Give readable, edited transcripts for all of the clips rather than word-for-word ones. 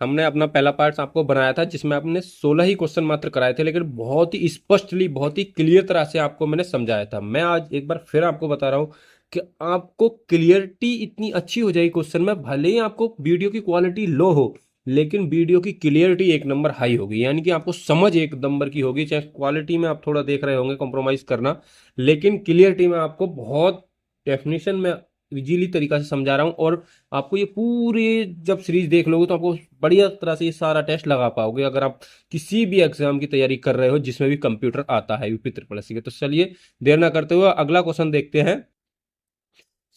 हमने अपना पहला पार्ट आपको बनाया था जिसमें आपने 16 ही क्वेश्चन मात्र कराए थे, लेकिन बहुत ही स्पष्टली, बहुत ही क्लियर तरह से आपको मैंने समझाया था। मैं आज एक बार फिर आपको बता रहा हूँ कि आपको क्लियरिटी इतनी अच्छी हो जाएगी क्वेश्चन में, भले ही आपको वीडियो की क्वालिटी लो हो लेकिन वीडियो की क्लियरिटी एक नंबर हाई होगी, यानी कि आपको समझ एक नंबर की होगी। चाहे क्वालिटी में आप थोड़ा देख रहे होंगे कॉम्प्रोमाइज करना, लेकिन क्लियरिटी में आपको बहुत डेफिनेशन में इजीली तरीका से समझा रहा हूँ। और आपको ये पूरी जब सीरीज देख लोगे तो आपको बढ़िया तरह से ये सारा टेस्ट लगा पाओगे, अगर आप किसी भी एग्जाम की तैयारी कर रहे हो जिसमें भी कंप्यूटर आता है यूपी ट्रिपल एससी के। तो चलिए देर ना करते हुए अगला क्वेश्चन देखते हैं।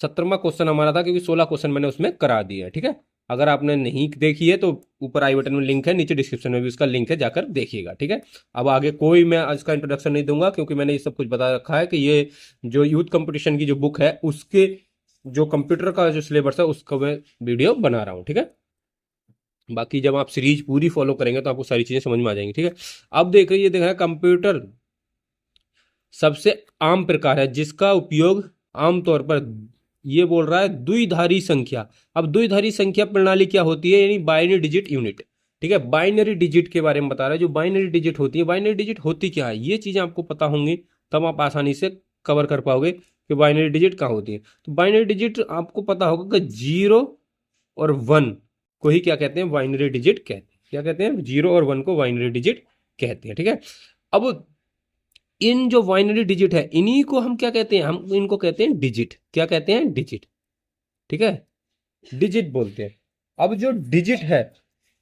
17वां क्वेश्चन हमारा था, क्योंकि 16 क्वेश्चन मैंने उसमें करा दिए है, ठीक है। अगर आपने नहीं देखी है तो ऊपर आई बटन में लिंक है, नीचे डिस्क्रिप्शन में भी उसका लिंक है, जाकर देखिएगा, ठीक है। अब आगे कोई मैं इसका इंट्रोडक्शन नहीं दूंगा, क्योंकि मैंने ये सब कुछ बता रखा है कि ये जो यूथ कंपटीशन की जो बुक है उसके जो कंप्यूटर का जो सिलेबस है उसका मैं वीडियो बना रहा हूँ, ठीक है। बाकी जब आप सीरीज पूरी फॉलो करेंगे तो आपको सारी चीजें समझ में आ जाएंगी, ठीक है। अब देखिए, ये देखा है कंप्यूटर सबसे आम प्रकार है जिसका उपयोग आमतौर पर, ये बोल रहा है द्विधारी संख्या। अब द्विधारी संख्या प्रणाली क्या होती है, यानी बाइनरी डिजिट यूनिट, ठीक है। बाइनरी डिजिट के बारे में बता रहा है। जो बाइनरी डिजिट होती है, बाइनरी डिजिट होती क्या है, ये चीजें आपको पता होंगी तब आप आसानी से कवर कर पाओगे कि बाइनरी डिजिट कहाँ होती है। तो बाइनरी डिजिट आपको पता होगा कि 0 और 1 को ही क्या कहते हैं, बाइनरी डिजिट कहते हैं। क्या कहते हैं, 0 और 1 को बाइनरी डिजिट कहते हैं, ठीक है। अब इन जो बाइनरी डिजिट है इन्हीं को हम क्या कहते हैं, हम इनको कहते हैं डिजिट। क्या कहते हैं, डिजिट, ठीक है, डिजिट बोलते हैं। अब जो डिजिट है,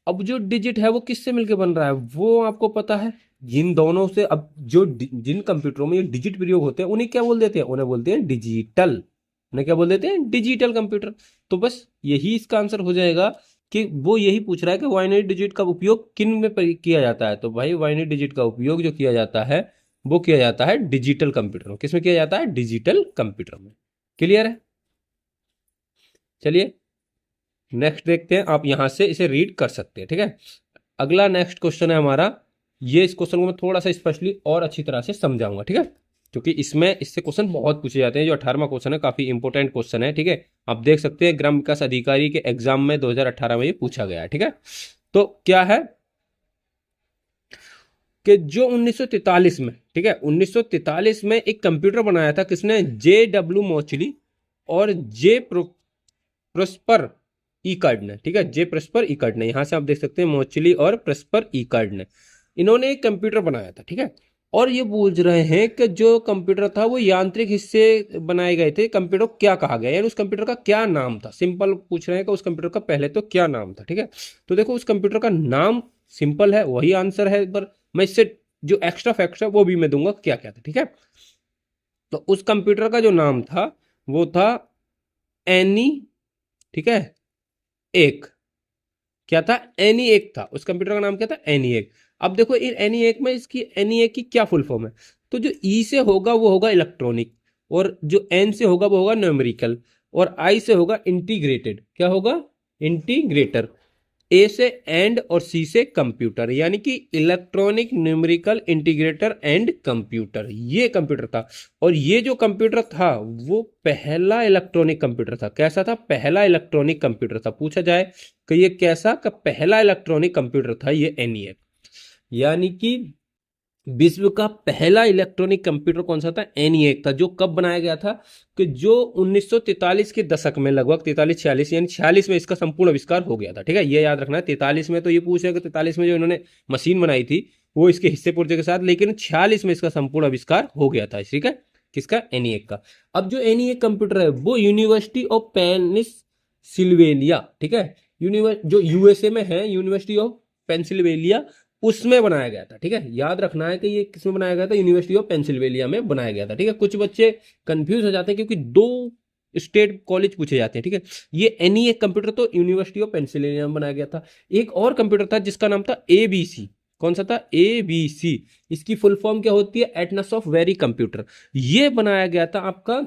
अब जो डिजिट है वो किससे मिलके बन रहा है वो आपको पता है, जिन दोनों से। अब जो जिन कंप्यूटरों में ये डिजिट प्रयोग होते हैं उन्हें क्या बोल देते हैं, उन्हें बोलते हैं डिजिटल। उन्हें क्या बोल देते हैं, डिजिटल कंप्यूटर। तो बस यही इसका आंसर हो जाएगा कि वो यही पूछ रहा है कि बाइनरी डिजिट का उपयोग किन में किया जाता है। तो भाई बाइनरी डिजिट का उपयोग जो किया जाता है वो किया जाता है डिजिटल कंप्यूटर में। किसमें किया जाता है, डिजिटल कंप्यूटर में। क्लियर है। चलिए नेक्स्ट देखते हैं, आप यहां से इसे रीड कर सकते हैं, ठीक है। अगला नेक्स्ट क्वेश्चन है हमारा। ये इस क्वेश्चन को मैं थोड़ा सा स्पेशली और अच्छी तरह से समझाऊंगा, ठीक है, क्योंकि इसमें इससे क्वेश्चन बहुत पूछे जाते हैं। जो 18वां क्वेश्चन है काफी इंपॉर्टेंट क्वेश्चन है, ठीक है। आप देख सकते हैं ग्राम विकास अधिकारी के एग्जाम में 2018 में ये पूछा गया है, ठीक है। तो क्या है कि जो 1943 में, ठीक है, 1943 में एक कंप्यूटर बनाया था किसने, JW मोचली और प्रोस्पर इकर्ड ने, ठीक है, जे प्रोस्पर इकर्ड ने। यहां से आप देख सकते हैं मोचली और प्रोस्पर इकर्ड ने, इन्होंने एक कंप्यूटर बनाया था, ठीक है। और ये पूछ रहे हैं कि जो कंप्यूटर था वो यांत्रिक हिस्से बनाए गए थे, कंप्यूटर को क्या कहा गया, यानी उस कंप्यूटर का क्या नाम था। सिंपल पूछ रहे हैं कि उस कंप्यूटर का पहले तो क्या नाम था, ठीक है। तो देखो उस कंप्यूटर का नाम सिंपल है, वही आंसर है, पर मैं इससे जो एक्स्ट्रा फैक्ट्स है वो भी मैं दूंगा क्या क्या था, ठीक है। तो उस कंप्यूटर का जो नाम था वो था एनी, ठीक है, एक। क्या था, एनी एक था, उस कंप्यूटर का नाम क्या था, एनी एक। अब देखो इन एनी एक में इसकी एनी एक की क्या फुल फॉर्म है। तो जो ई से होगा वो होगा इलेक्ट्रॉनिक, और जो एन से होगा वो होगा न्यूमेरिकल, और आई से होगा इंटीग्रेटेड। क्या होगा, इंटीग्रेटर। ए से एंड और सी से कंप्यूटर, यानी कि electronic numerical integrator and computer, ये कंप्यूटर था। और ये जो कंप्यूटर था वो पहला इलेक्ट्रॉनिक कंप्यूटर था। कैसा था, पहला इलेक्ट्रॉनिक कंप्यूटर था। पूछा जाए कि ये कैसा का पहला इलेक्ट्रॉनिक कंप्यूटर था, ये एनईएफ, यानी कि विश्व का पहला इलेक्ट्रॉनिक कंप्यूटर कौन सा था, एनईएक था। जो कब बनाया गया था, कि जो 1943 के दशक में, लगभग 43-46, यानी 46 में इसका संपूर्ण आविष्कार हो गया था, ठीक है। ये याद रखना है, 43 में तो ये पूछ रहे कि 43 में जो इन्होंने मशीन बनाई थी वो इसके हिस्से पुर्जे के साथ, लेकिन 46 में इसका संपूर्ण आविष्कार हो गया था, ठीक है, किसका, एनईएक का। अब जो एनईएक कंप्यूटर है वो यूनिवर्सिटी ऑफ पेनिसिल्वेनिया, ठीक है, जो यूएसए में है, यूनिवर्सिटी ऑफ पेंसिल्वेनिया, उसमें बनाया गया था, ठीक है। याद रखना है कि ये किसमें बनाया गया था, यूनिवर्सिटी ऑफ पेंसिल्वेनिया में बनाया गया था, ठीक है। कुछ बच्चे कंफ्यूज हो जाते हैं क्योंकि दो स्टेट कॉलेज पूछे जाते हैं, ठीक है। ये एनईए कंप्यूटर तो यूनिवर्सिटी ऑफ पेंसिल्वेनिया में बनाया गया था। एक और कंप्यूटर था जिसका नाम था एबीसी। कौन सा था, एबीसी। इसकी फुल फॉर्म क्या होती है, एटनस ऑफ वेरी कंप्यूटर। ये बनाया गया था आपका,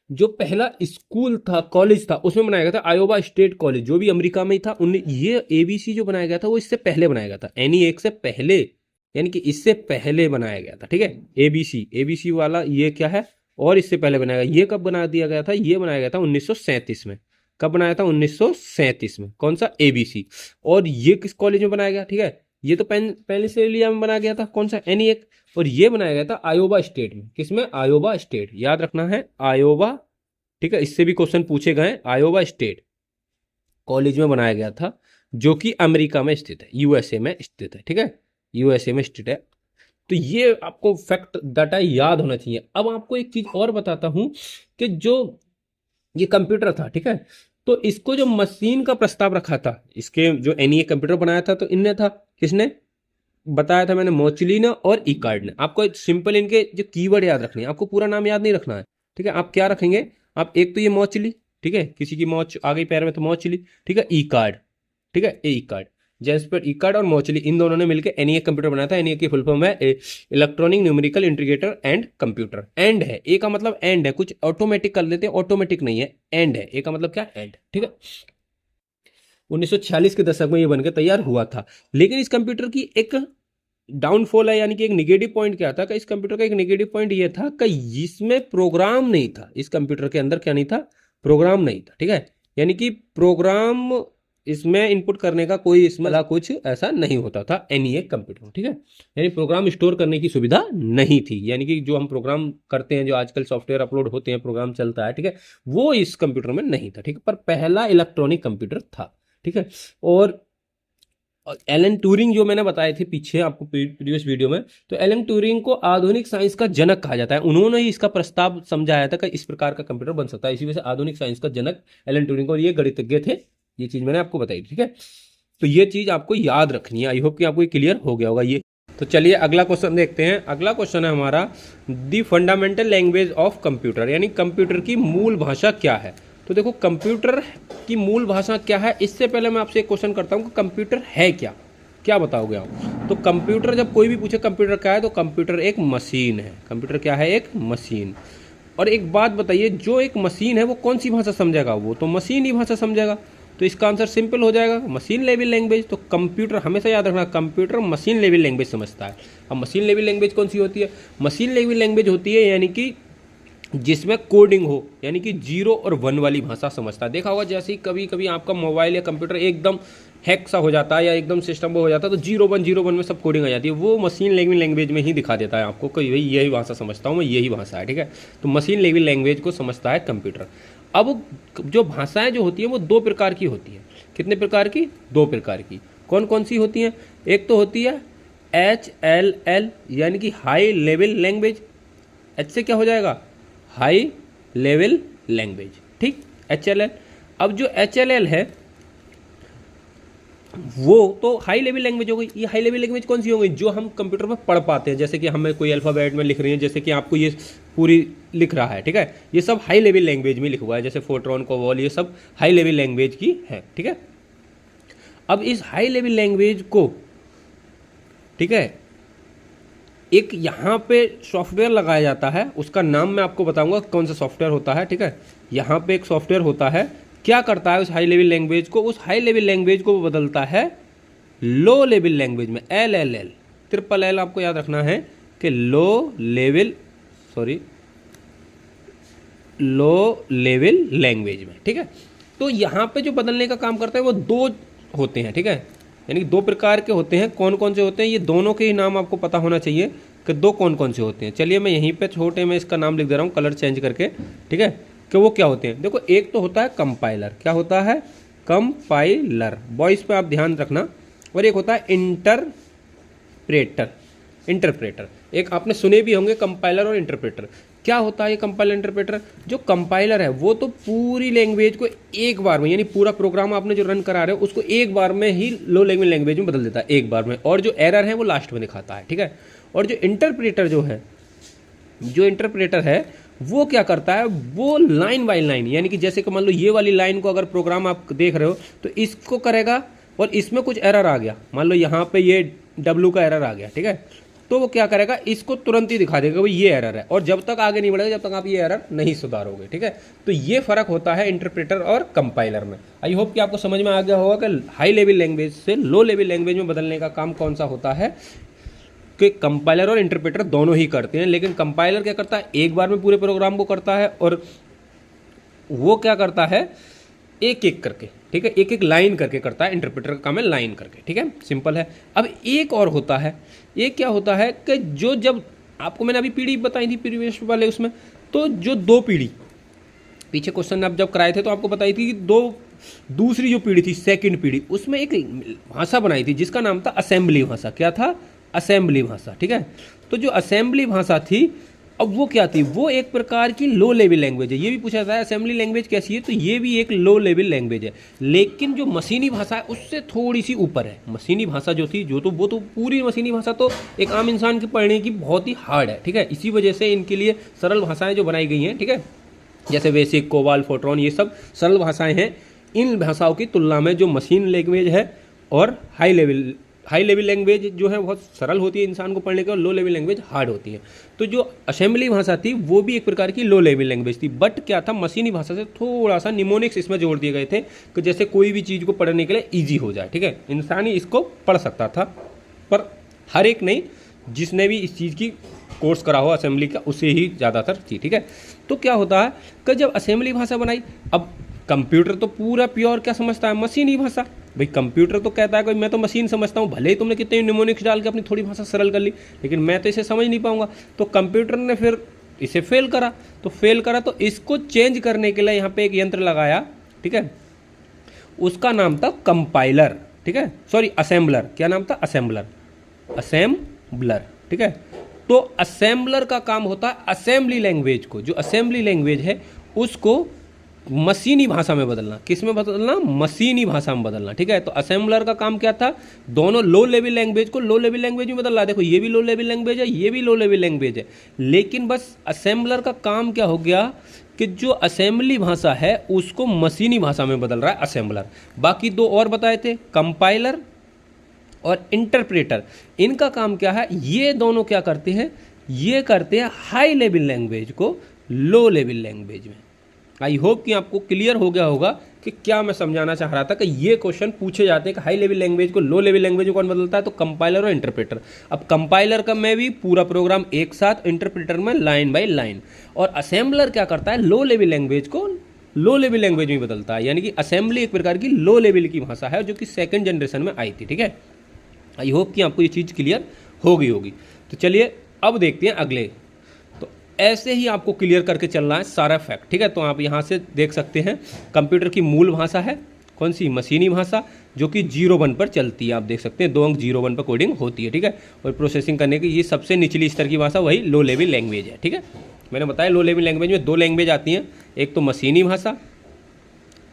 जो पहला स्कूल था, कॉलेज था, उसमें बनाया गया था, आयोवा स्टेट कॉलेज, जो भी अमेरिका में ही था। उन्हें ये एबीसी जो बनाया गया था वो इससे पहले बनाया गया था, एनी एक से पहले, यानी कि इससे पहले बनाया गया था, ठीक है। एबीसी, एबीसी वाला ये क्या है, और इससे पहले बनाया गया। ये कब बना दिया गया था, ये बनाया गया था 1937 में। कब बनाया था? 1937 में। कौन सा? एबीसी। और ये किस कॉलेज में बनाया गया? ठीक है, ये तो पेनिसिलिया में बनाया गया था। कौन सा? एनीएक। और ये बनाया गया था आयोवा स्टेट में। किसमें? आयोवा स्टेट, याद रखना है, आयोवा। ठीक है, इससे भी क्वेश्चन पूछे गए। आयोवा स्टेट कॉलेज में बनाया गया था, जो कि अमेरिका में स्थित है, यूएसए में स्थित है। ठीक है, यूएसए में स्थित है। तो ये आपको फैक्ट डाटा याद होना चाहिए। अब आपको एक चीज और बताता हूं कि जो ये कंप्यूटर था, ठीक है, तो इसको जो मशीन का प्रस्ताव रखा था, इसके जो एनईए कंप्यूटर बनाया था, तो इनने था, किसने बताया था? मैंने, मोचिलिना और इकार्ड ने। आपको सिंपल इनके जो कीवर्ड याद रखने हैं, आपको पूरा नाम याद नहीं रखना है। ठीक है, आप क्या रखेंगे? आप एक तो ये मोचली, ठीक है, किसी की मोच आ गई पैर में तो मोचली। ठीक है, ई कार्ड, ठीक है, ई कार्ड, जेम्सपेट ई कार्ड और मोचली, इन दोनों ने मिलकर एनईए कंप्यूटर बनाया था। एनईए की फुल फॉर्म है electronic numerical integrator and computer. And है, ए का मतलब एंड है, कुछ ऑटोमेटिक कर लेते हैं, ऑटोमेटिक नहीं है, एंड है। ए का मतलब क्या? एंड। ठीक है, 1946 के दशक में ये बनकर तैयार हुआ था। लेकिन इस कंप्यूटर की एक डाउनफॉल है, यानी कि एक निगेटिव पॉइंट क्या था? कि इस कंप्यूटर का एक निगेटिव पॉइंट ये था कि इसमें प्रोग्राम नहीं था। इस कंप्यूटर के अंदर क्या नहीं था? प्रोग्राम नहीं था। ठीक है, यानी कि प्रोग्राम इसमें इनपुट करने का कोई इसमें कुछ ऐसा नहीं होता था एनईए कंप्यूटर में। ठीक है, यानी प्रोग्राम स्टोर करने की सुविधा नहीं थी। यानी कि जो हम प्रोग्राम करते हैं, जो आजकल सॉफ्टवेयर अपलोड होते हैं, प्रोग्राम चलता है, ठीक है, वो इस कंप्यूटर में नहीं था। ठीक है, पर पहला इलेक्ट्रॉनिक कंप्यूटर था। ठीक है, और एलन ट्यूरिंग जो मैंने बताए थे पीछे आपको प्रीवियस वीडियो में, तो एलन ट्यूरिंग को आधुनिक साइंस का जनक कहा जाता है। उन्होंने ही इसका प्रस्ताव समझाया था कि इस प्रकार का कंप्यूटर बन सकता है। इसी वजह से आधुनिक साइंस का जनक एलन ट्यूरिंग, और ये गणितज्ञ थे। ये चीज मैंने आपको बताई। ठीक है, तो ये चीज आपको याद रखनी है। आई होप कि आपको क्लियर हो गया होगा ये। तो चलिए अगला क्वेश्चन देखते हैं। अगला क्वेश्चन है हमारा, the fundamental language of computer, यानी कंप्यूटर की मूल भाषा क्या है? तो देखो, कंप्यूटर की मूल भाषा क्या है, इससे पहले मैं आपसे एक क्वेश्चन करता हूं कि कंप्यूटर है क्या? क्या बताओगे आप? तो कंप्यूटर, जब कोई भी पूछे कंप्यूटर क्या है, तो कंप्यूटर एक मशीन है। कंप्यूटर क्या है? एक मशीन। और एक बात बताइए, जो एक मशीन है वो कौन सी भाषा समझेगा? वो तो मशीन ही भाषा समझेगा। तो इसका आंसर सिंपल हो जाएगा, मशीन लेवल लैंग्वेज। तो कंप्यूटर, हमेशा याद रखना, कंप्यूटर मशीन लेवल लैंग्वेज समझता है। अब मशीन लेवल लैंग्वेज कौन सी होती है? मशीन लेवल लैंग्वेज होती है यानी कि जिसमें कोडिंग हो, यानी कि 0 और 1 वाली भाषा समझता है। देखा होगा, जैसे ही कभी कभी आपका मोबाइल या कंप्यूटर एकदम हैक सा हो जाता है या एकदम सिस्टम हो जाता है, तो 0 1 में सब कोडिंग आ जाती है। वो मशीन लैंग्वेज में ही दिखा देता है आपको कि भाई यही भाषा समझता हूँ मैं, यही भाषा है। ठीक है, तो मशीन लेवल लैंग्वेज को समझता है कंप्यूटर। अब जो भाषाएं जो होती हैं वो 2 प्रकार की होती हैं। कितने प्रकार की? 2 प्रकार की। कौन कौन सी होती हैं? एक तो होती है HLL, यानी कि हाई लेवल लैंग्वेज। एच से क्या हो जाएगा? High level language. ठीक, HLL। अब जो HLL है वो तो हाई लेवल लैंग्वेज हो गई। ये हाई लेवल लैंग्वेज कौन सी हो गई? जो हम कंप्यूटर में पढ़ पाते हैं, जैसे कि हमें कोई अल्फाबेट में लिख रही है, जैसे कि आपको ये पूरी लिख रहा है। ठीक है, ये सब हाई लेवल लैंग्वेज में लिखा हुआ है, जैसे फोर्ट्रॉन, कोबॉल, ये सब हाई लेवल लैंग्वेज की है। ठीक है, अब इस हाई लेवल लैंग्वेज को, ठीक है, एक यहाँ पे सॉफ्टवेयर लगाया जाता है, उसका नाम मैं आपको बताऊंगा कौन सा सॉफ्टवेयर होता है। ठीक है, यहाँ पे एक सॉफ्टवेयर होता है, क्या करता है? उस हाई लेवल लैंग्वेज को, उस हाई लेवल लैंग्वेज को बदलता है लो लेवल लैंग्वेज में। LLL, ट्रिपल L आपको याद रखना है कि लो लेवल लैंग्वेज में। ठीक है, तो यहाँ पे जो बदलने का काम करता है वो 2 होते हैं। ठीक है, यानी 2 प्रकार के होते हैं। कौन कौन से होते हैं? ये दोनों के ही नाम आपको पता होना चाहिए कि 2 कौन कौन से होते हैं। चलिए मैं यहीं पे छोटे में इसका नाम लिख दे रहा हूँ, कलर चेंज करके। ठीक है, कि वो क्या होते हैं? देखो, एक तो होता है कंपाइलर। क्या होता है? कंपाइलर, वॉइस पे आप ध्यान रखना। और एक होता है इंटरप्रेटर। एक आपने सुने भी होंगे, कंपाइलर और इंटरप्रेटर। क्या होता है ये कंपाइलर इंटरप्रेटर? जो कंपाइलर है वो तो पूरी लैंग्वेज को एक बार में, यानी पूरा प्रोग्राम आपने जो रन करा रहे हो उसको एक बार में ही लो लेवल लैंग्वेज में बदल देता है, एक बार में। और जो एरर है वो लास्ट में दिखाता है। ठीक है, और जो इंटरप्रेटर है वो क्या करता है? वो लाइन बाय लाइन, यानी कि जैसे कि मान लो ये वाली लाइन को अगर प्रोग्राम आप देख रहे हो तो इसको करेगा, और इसमें कुछ एरर आ गया, मान लो यहाँ पे ये W का एरर आ गया। ठीक है, तो वो क्या करेगा? इसको तुरंत ही दिखा देगा भाई ये एरर है, और जब तक आगे नहीं बढ़ेगा जब तक आप ये एरर नहीं सुधारोगे। ठीक है, तो ये फर्क होता है इंटरप्रेटर और कंपाइलर में। आई होप कि आपको समझ में आ गया होगा कि हाई लेवल लैंग्वेज से लो लेवल लैंग्वेज में बदलने का काम कौन सा होता है, कि कंपाइलर और इंटरप्रेटर दोनों ही करते हैं। लेकिन कंपाइलर क्या करता है? एक बार में पूरे प्रोग्राम को करता है, और वो क्या करता है एक एक करके, ठीक है, एक एक लाइन करके करता है। इंटरप्रेटर का काम है लाइन करके, ठीक है, सिंपल है। अब एक और होता है, एक क्या होता है कि जो जब आपको मैंने अभी पीढ़ी बताई थी प्रीवियस वाले उसमें, तो जो दो पीढ़ी पीछे क्वेश्चन आप जब कराए थे तो आपको बताई थी कि दूसरी जो पीढ़ी थी सेकंड पीढ़ी, उसमें एक भाषा बनाई थी जिसका नाम था असेंबली भाषा। क्या था? असेंबली भाषा, ठीक है। तो जो असेंबली भाषा थी, अब वो क्या थी? वो एक प्रकार की लो लेवल लैंग्वेज है। ये भी पूछा था असेंबली लैंग्वेज कैसी है, तो ये भी एक लो लेवल लैंग्वेज है। लेकिन जो मशीनी भाषा है उससे थोड़ी सी ऊपर है। मशीनी भाषा जो थी, वो तो पूरी मशीनी भाषा तो एक आम इंसान के पढ़ने की बहुत ही हार्ड है, ठीक है। इसी वजह से इनके लिए सरल भाषाएं जो बनाई गई हैं, ठीक है, जैसे बेसिक, कोबाल, फोट्रॉन, ये सब सरल भाषाएं हैं। इन भाषाओं की तुलना में जो मशीन लैंग्वेज है और हाई लेवल लैंग्वेज जो है बहुत सरल होती है इंसान को पढ़ने के, और लो लेवल लैंग्वेज हार्ड होती है। तो जो असेंबली भाषा थी वो भी एक प्रकार की लो लेवल लैंग्वेज थी, बट क्या था, मशीनी भाषा से थोड़ा सा निमोनिक्स इसमें जोड़ दिए गए थे कि जैसे कोई भी चीज़ को पढ़ने के लिए ईजी हो जाए, ठीक है। इंसान ही इसको पढ़ सकता था, पर हर एक नहीं, जिसने भी इस चीज़ की कोर्स करा हो असेंबली का, उसे ही ज़्यादातर थी, ठीक है। तो क्या होता है कि जब असेंबली भाषा बनाई, अब कंप्यूटर तो पूरा प्योर क्या समझता है? मशीनी भाषा। भाई कंप्यूटर तो कहता है कि मैं तो मशीन समझता हूँ, भले ही तुमने कितने निमोनिक्स डाल के अपनी थोड़ी भाषा सरल कर ली, लेकिन मैं तो इसे समझ नहीं पाऊंगा। तो कंप्यूटर ने फिर इसे फेल करा, तो इसको चेंज करने के लिए यहाँ पे एक यंत्र लगाया, ठीक है, उसका नाम था कंपाइलर, ठीक है, सॉरी असेंबलर। क्या नाम था? असेंबलर, ठीक है। तो असेंबलर का काम होता है असेंबली लैंग्वेज को, जो असेंबली लैंग्वेज है उसको मशीनी भाषा में बदलना। किस में बदलना? मशीनी भाषा में बदलना, ठीक है। तो असेंबलर का काम क्या था? दोनों लो लेवल लैंग्वेज को लो लेवल लैंग्वेज में बदल रहा है। देखो ये भी लो लेवल लैंग्वेज है, ये भी लो लेवल लैंग्वेज है, लेकिन बस असेंबलर का काम क्या हो गया कि जो असेंबली भाषा है उसको मशीनी भाषा में बदल रहा है असेंबलर। बाकी दो और बताए थे, कंपाइलर और इंटरप्रेटर। इनका काम क्या है? ये दोनों क्या करते हैं? ये करते हैं हाई लेवल लैंग्वेज को लो लेवल लैंग्वेज में। आई होप कि आपको क्लियर हो गया होगा कि क्या मैं समझाना चाह रहा था, कि ये क्वेश्चन पूछे जाते हैं कि हाई लेवल लैंग्वेज को लो लेवल लैंग्वेज में कौन बदलता है, तो कंपाइलर और इंटरप्रेटर। अब कंपाइलर का में भी पूरा प्रोग्राम एक साथ, इंटरप्रेटर में लाइन बाय लाइन। और असेंबलर क्या करता है? लो लेवल लैंग्वेज को लो लेवल लैंग्वेज में बदलता है। यानी कि असेंबली एक प्रकार की लो लेवल की भाषा है जो कि सेकेंड जनरेशन में आई थी, ठीक है। आई होप कि आपको ये चीज़ क्लियर हो गई होगी। तो चलिए अब देखते हैं अगले। तो ऐसे ही आपको क्लियर करके चलना है सारा फैक्ट, ठीक है। तो आप यहाँ से देख सकते हैं कंप्यूटर की मूल भाषा है कौन सी? मशीनी भाषा, जो कि 0-1 पर चलती है। आप देख सकते हैं 2 अंक 0-1 पर कोडिंग होती है, ठीक है। और प्रोसेसिंग करने की ये सबसे निचली स्तर की भाषा वही लो लेवल लैंग्वेज है, ठीक है। मैंने बताया लो लेवल लैंग्वेज में दो लैंग्वेज आती हैं, एक तो मशीनी भाषा,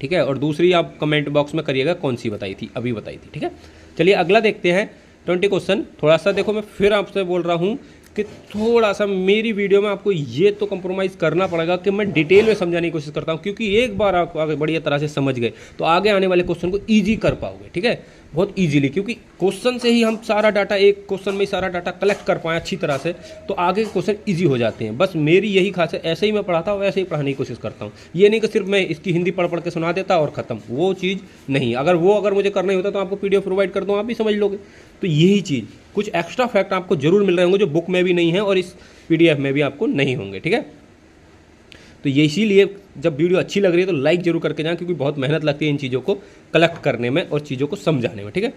ठीक है, और दूसरी आप कमेंट बॉक्स में करिएगा कौन सी बताई थी, अभी बताई थी, ठीक है। चलिए अगला देखते हैं 20 क्वेश्चन। थोड़ा सा देखो, मैं फिर आपसे बोल रहा हूँ कि थोड़ा सा मेरी वीडियो में आपको ये तो कंप्रोमाइज़ करना पड़ेगा कि मैं डिटेल में समझाने की कोशिश करता हूँ, क्योंकि एक बार आप आगे बढ़िया तरह से समझ गए तो आगे आने वाले क्वेश्चन को ईजी कर पाओगे, ठीक है, बहुत ईजीली। क्योंकि क्वेश्चन से ही हम सारा डाटा, एक क्वेश्चन में ही सारा डाटा कलेक्ट कर पाएँ अच्छी तरह से, तो आगे के क्वेश्चन ईजी हो जाते हैं। बस मेरी यही खास है, ऐसे ही मैं पढ़ाता हूँ, वैसे ही पढ़ाने की कोशिश करता हूँ। ये नहीं कि सिर्फ मैं इसकी हिंदी पढ़ पढ़ के सुना देता और ख़त्म, वो चीज़ नहीं। अगर मुझे करना ही होता तो आपको PDF प्रोवाइड कर दूँ, आप भी समझ लोगे। तो यही चीज़, कुछ एक्स्ट्रा फैक्ट आपको जरूर मिल रहे होंगे जो बुक में भी नहीं है और इस PDF में भी आपको नहीं होंगे, ठीक है। तो ये इसीलिए जब वीडियो अच्छी लग रही है तो लाइक जरूर करके जाएं, क्योंकि बहुत मेहनत लगती है इन चीज़ों को कलेक्ट करने में और चीज़ों को समझाने में, ठीक है।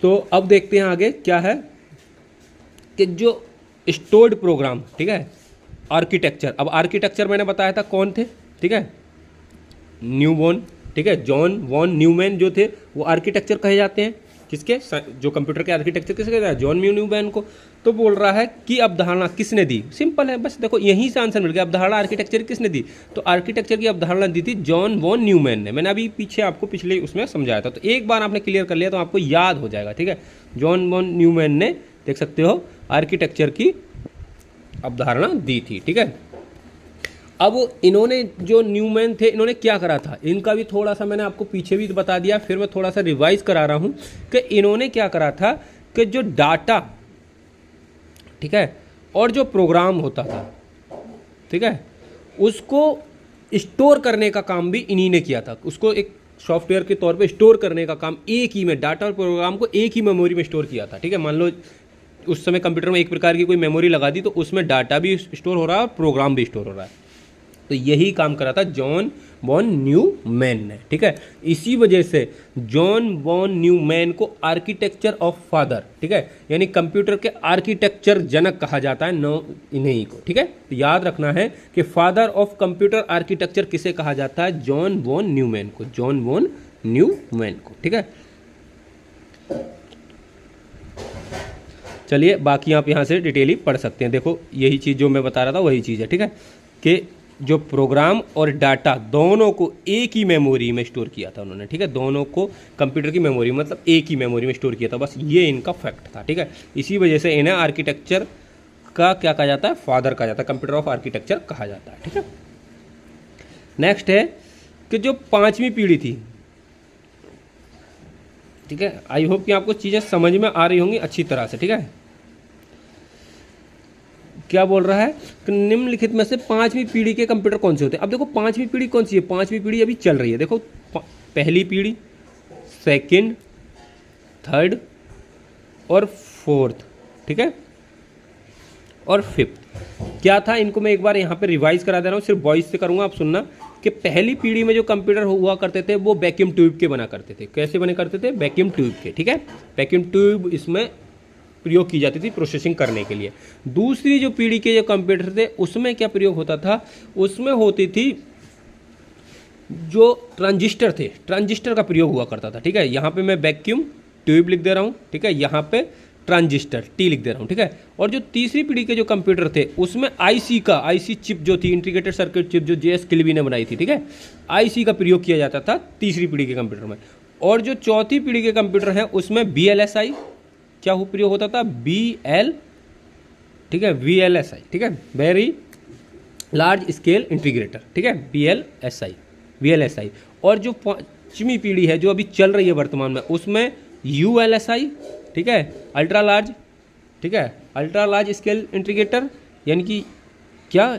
तो अब देखते हैं आगे क्या है कि जो स्टोर्ड प्रोग्राम, ठीक है, आर्किटेक्चर। अब आर्किटेक्चर मैंने बताया था कौन थे, ठीक है, न्यूबॉर्न, ठीक है, जॉन वॉन न्यूमैन जो थे वो आर्किटेक्चर कहे जाते हैं। किसके? जो कंप्यूटर के आर्किटेक्चर किसके कहते हैं? जॉन न्यूमैन को। तो बोल रहा है कि अवधारणा किसने दी? सिंपल है, बस देखो यहीं से आंसर मिल गया। अवधारणा आर्किटेक्चर किसने दी? तो आर्किटेक्चर की अवधारणा दी थी जॉन वॉन न्यूमैन ने। मैंने अभी पीछे आपको पिछले उसमें समझाया था, तो एक बार आपने क्लियर कर लिया तो आपको याद हो जाएगा, ठीक है। जॉन वॉन न्यूमैन ने, देख सकते हो, आर्किटेक्चर की अवधारणा दी थी, ठीक है। अब इन्होंने, जो न्यूमैन थे, इन्होंने क्या करा था, इनका भी थोड़ा सा मैंने आपको पीछे भी बता दिया, फिर मैं थोड़ा सा रिवाइज करा रहा हूँ कि इन्होंने क्या करा था कि जो डाटा, ठीक है, और जो प्रोग्राम होता था, ठीक है, उसको स्टोर करने का काम भी इन्हीं ने किया था। उसको एक सॉफ्टवेयर के तौर पे स्टोर करने का काम एक ही में, डाटा और प्रोग्राम को एक ही मेमोरी में स्टोर किया था, ठीक है। मान लो उस समय कंप्यूटर में एक प्रकार की कोई मेमोरी लगा दी तो उसमें डाटा भी स्टोर हो रहा है और प्रोग्राम भी स्टोर हो रहा है। तो यही काम करा था जॉन वॉन न्यूमैन ने, ठीक है। इसी वजह से जॉन वॉन न्यूमैन को आर्किटेक्चर ऑफ फादर, ठीक है, यानी कंप्यूटर के आर्किटेक्चर जनक कहा जाता है, नो इन्हीं को, ठीक है। तो याद रखना है कि फादर ऑफ कंप्यूटर आर्किटेक्चर किसे कहा जाता है, जॉन वॉन न्यूमैन को, जॉन वॉन न्यूमैन को, ठीक है। चलिए बाकी आप यहाँ से डिटेली पढ़ सकते हैं। देखो यही चीज़ जो मैं बता रहा था वही चीज़ है, ठीक है, कि जो प्रोग्राम और डाटा दोनों को एक ही मेमोरी में स्टोर किया था उन्होंने, ठीक है, दोनों को कंप्यूटर की मेमोरी मतलब एक ही मेमोरी में स्टोर किया था, बस ये इनका फैक्ट था, ठीक है। इसी वजह से इन्हें आर्किटेक्चर का क्या कहा जाता है, फादर कहा जाता है, कंप्यूटर ऑफ आर्किटेक्चर कहा जाता है, ठीक है। नेक्स्ट है कि जो 5वीं पीढ़ी थी, ठीक है, आई होप कि आपको चीज़ें समझ में आ रही होंगी अच्छी तरह से, ठीक है। क्या बोल रहा है कि निम्नलिखित में से 5वीं पीढ़ी के कंप्यूटर कौन से होते हैं। अब देखो 5वीं पीढ़ी कौन सी है, 5वीं पीढ़ी अभी चल रही है। देखो पहली पीढ़ी, सेकंड, थर्ड और फोर्थ, ठीक है, और फिफ्थ। क्या था, इनको मैं एक बार यहाँ पे रिवाइज करा दे रहा हूँ, सिर्फ वॉइस से करूँगा, आप सुनना। कि पहली पीढ़ी में जो कंप्यूटर हुआ करते थे वो वैक्यूम ट्यूब के बना करते थे। कैसे बने करते थे, वैक्यूम ट्यूब के, ठीक है। वैक्यूम ट्यूब इसमें प्रयोग की जाती थी प्रोसेसिंग करने के लिए। दूसरी जो पीढ़ी के जो कंप्यूटर थे उसमें क्या प्रयोग होता था, उसमें होती थी जो ट्रांजिस्टर थे, ट्रांजिस्टर का प्रयोग हुआ करता था, ठीक है। यहाँ पे मैं वैक्यूम ट्यूब लिख दे रहा हूँ, ठीक है, यहाँ पे ट्रांजिस्टर टी लिख दे रहा हूँ, ठीक है। और जो तीसरी पीढ़ी के जो कंप्यूटर थे उसमें आईसी चिप जो थी, इंटीग्रेटेड सर्किट चिप, जो JS किल्बी ने बनाई थी, ठीक है, आईसी का प्रयोग किया जाता था तीसरी पीढ़ी के कंप्यूटर में। और जो चौथी पीढ़ी के कंप्यूटर हैं उसमें VLSI क्या हो प्रयोग होता था, BL, ठीक है, VLSI, ठीक है, वेरी लार्ज स्केल इंटीग्रेटर, ठीक है, VLSI। और जो 5वीं पीढ़ी है जो अभी चल रही है वर्तमान में उसमें ULSI, ठीक है, अल्ट्रा लार्ज, ठीक है, अल्ट्रा लार्ज स्केल इंटीग्रेटर, यानी कि क्या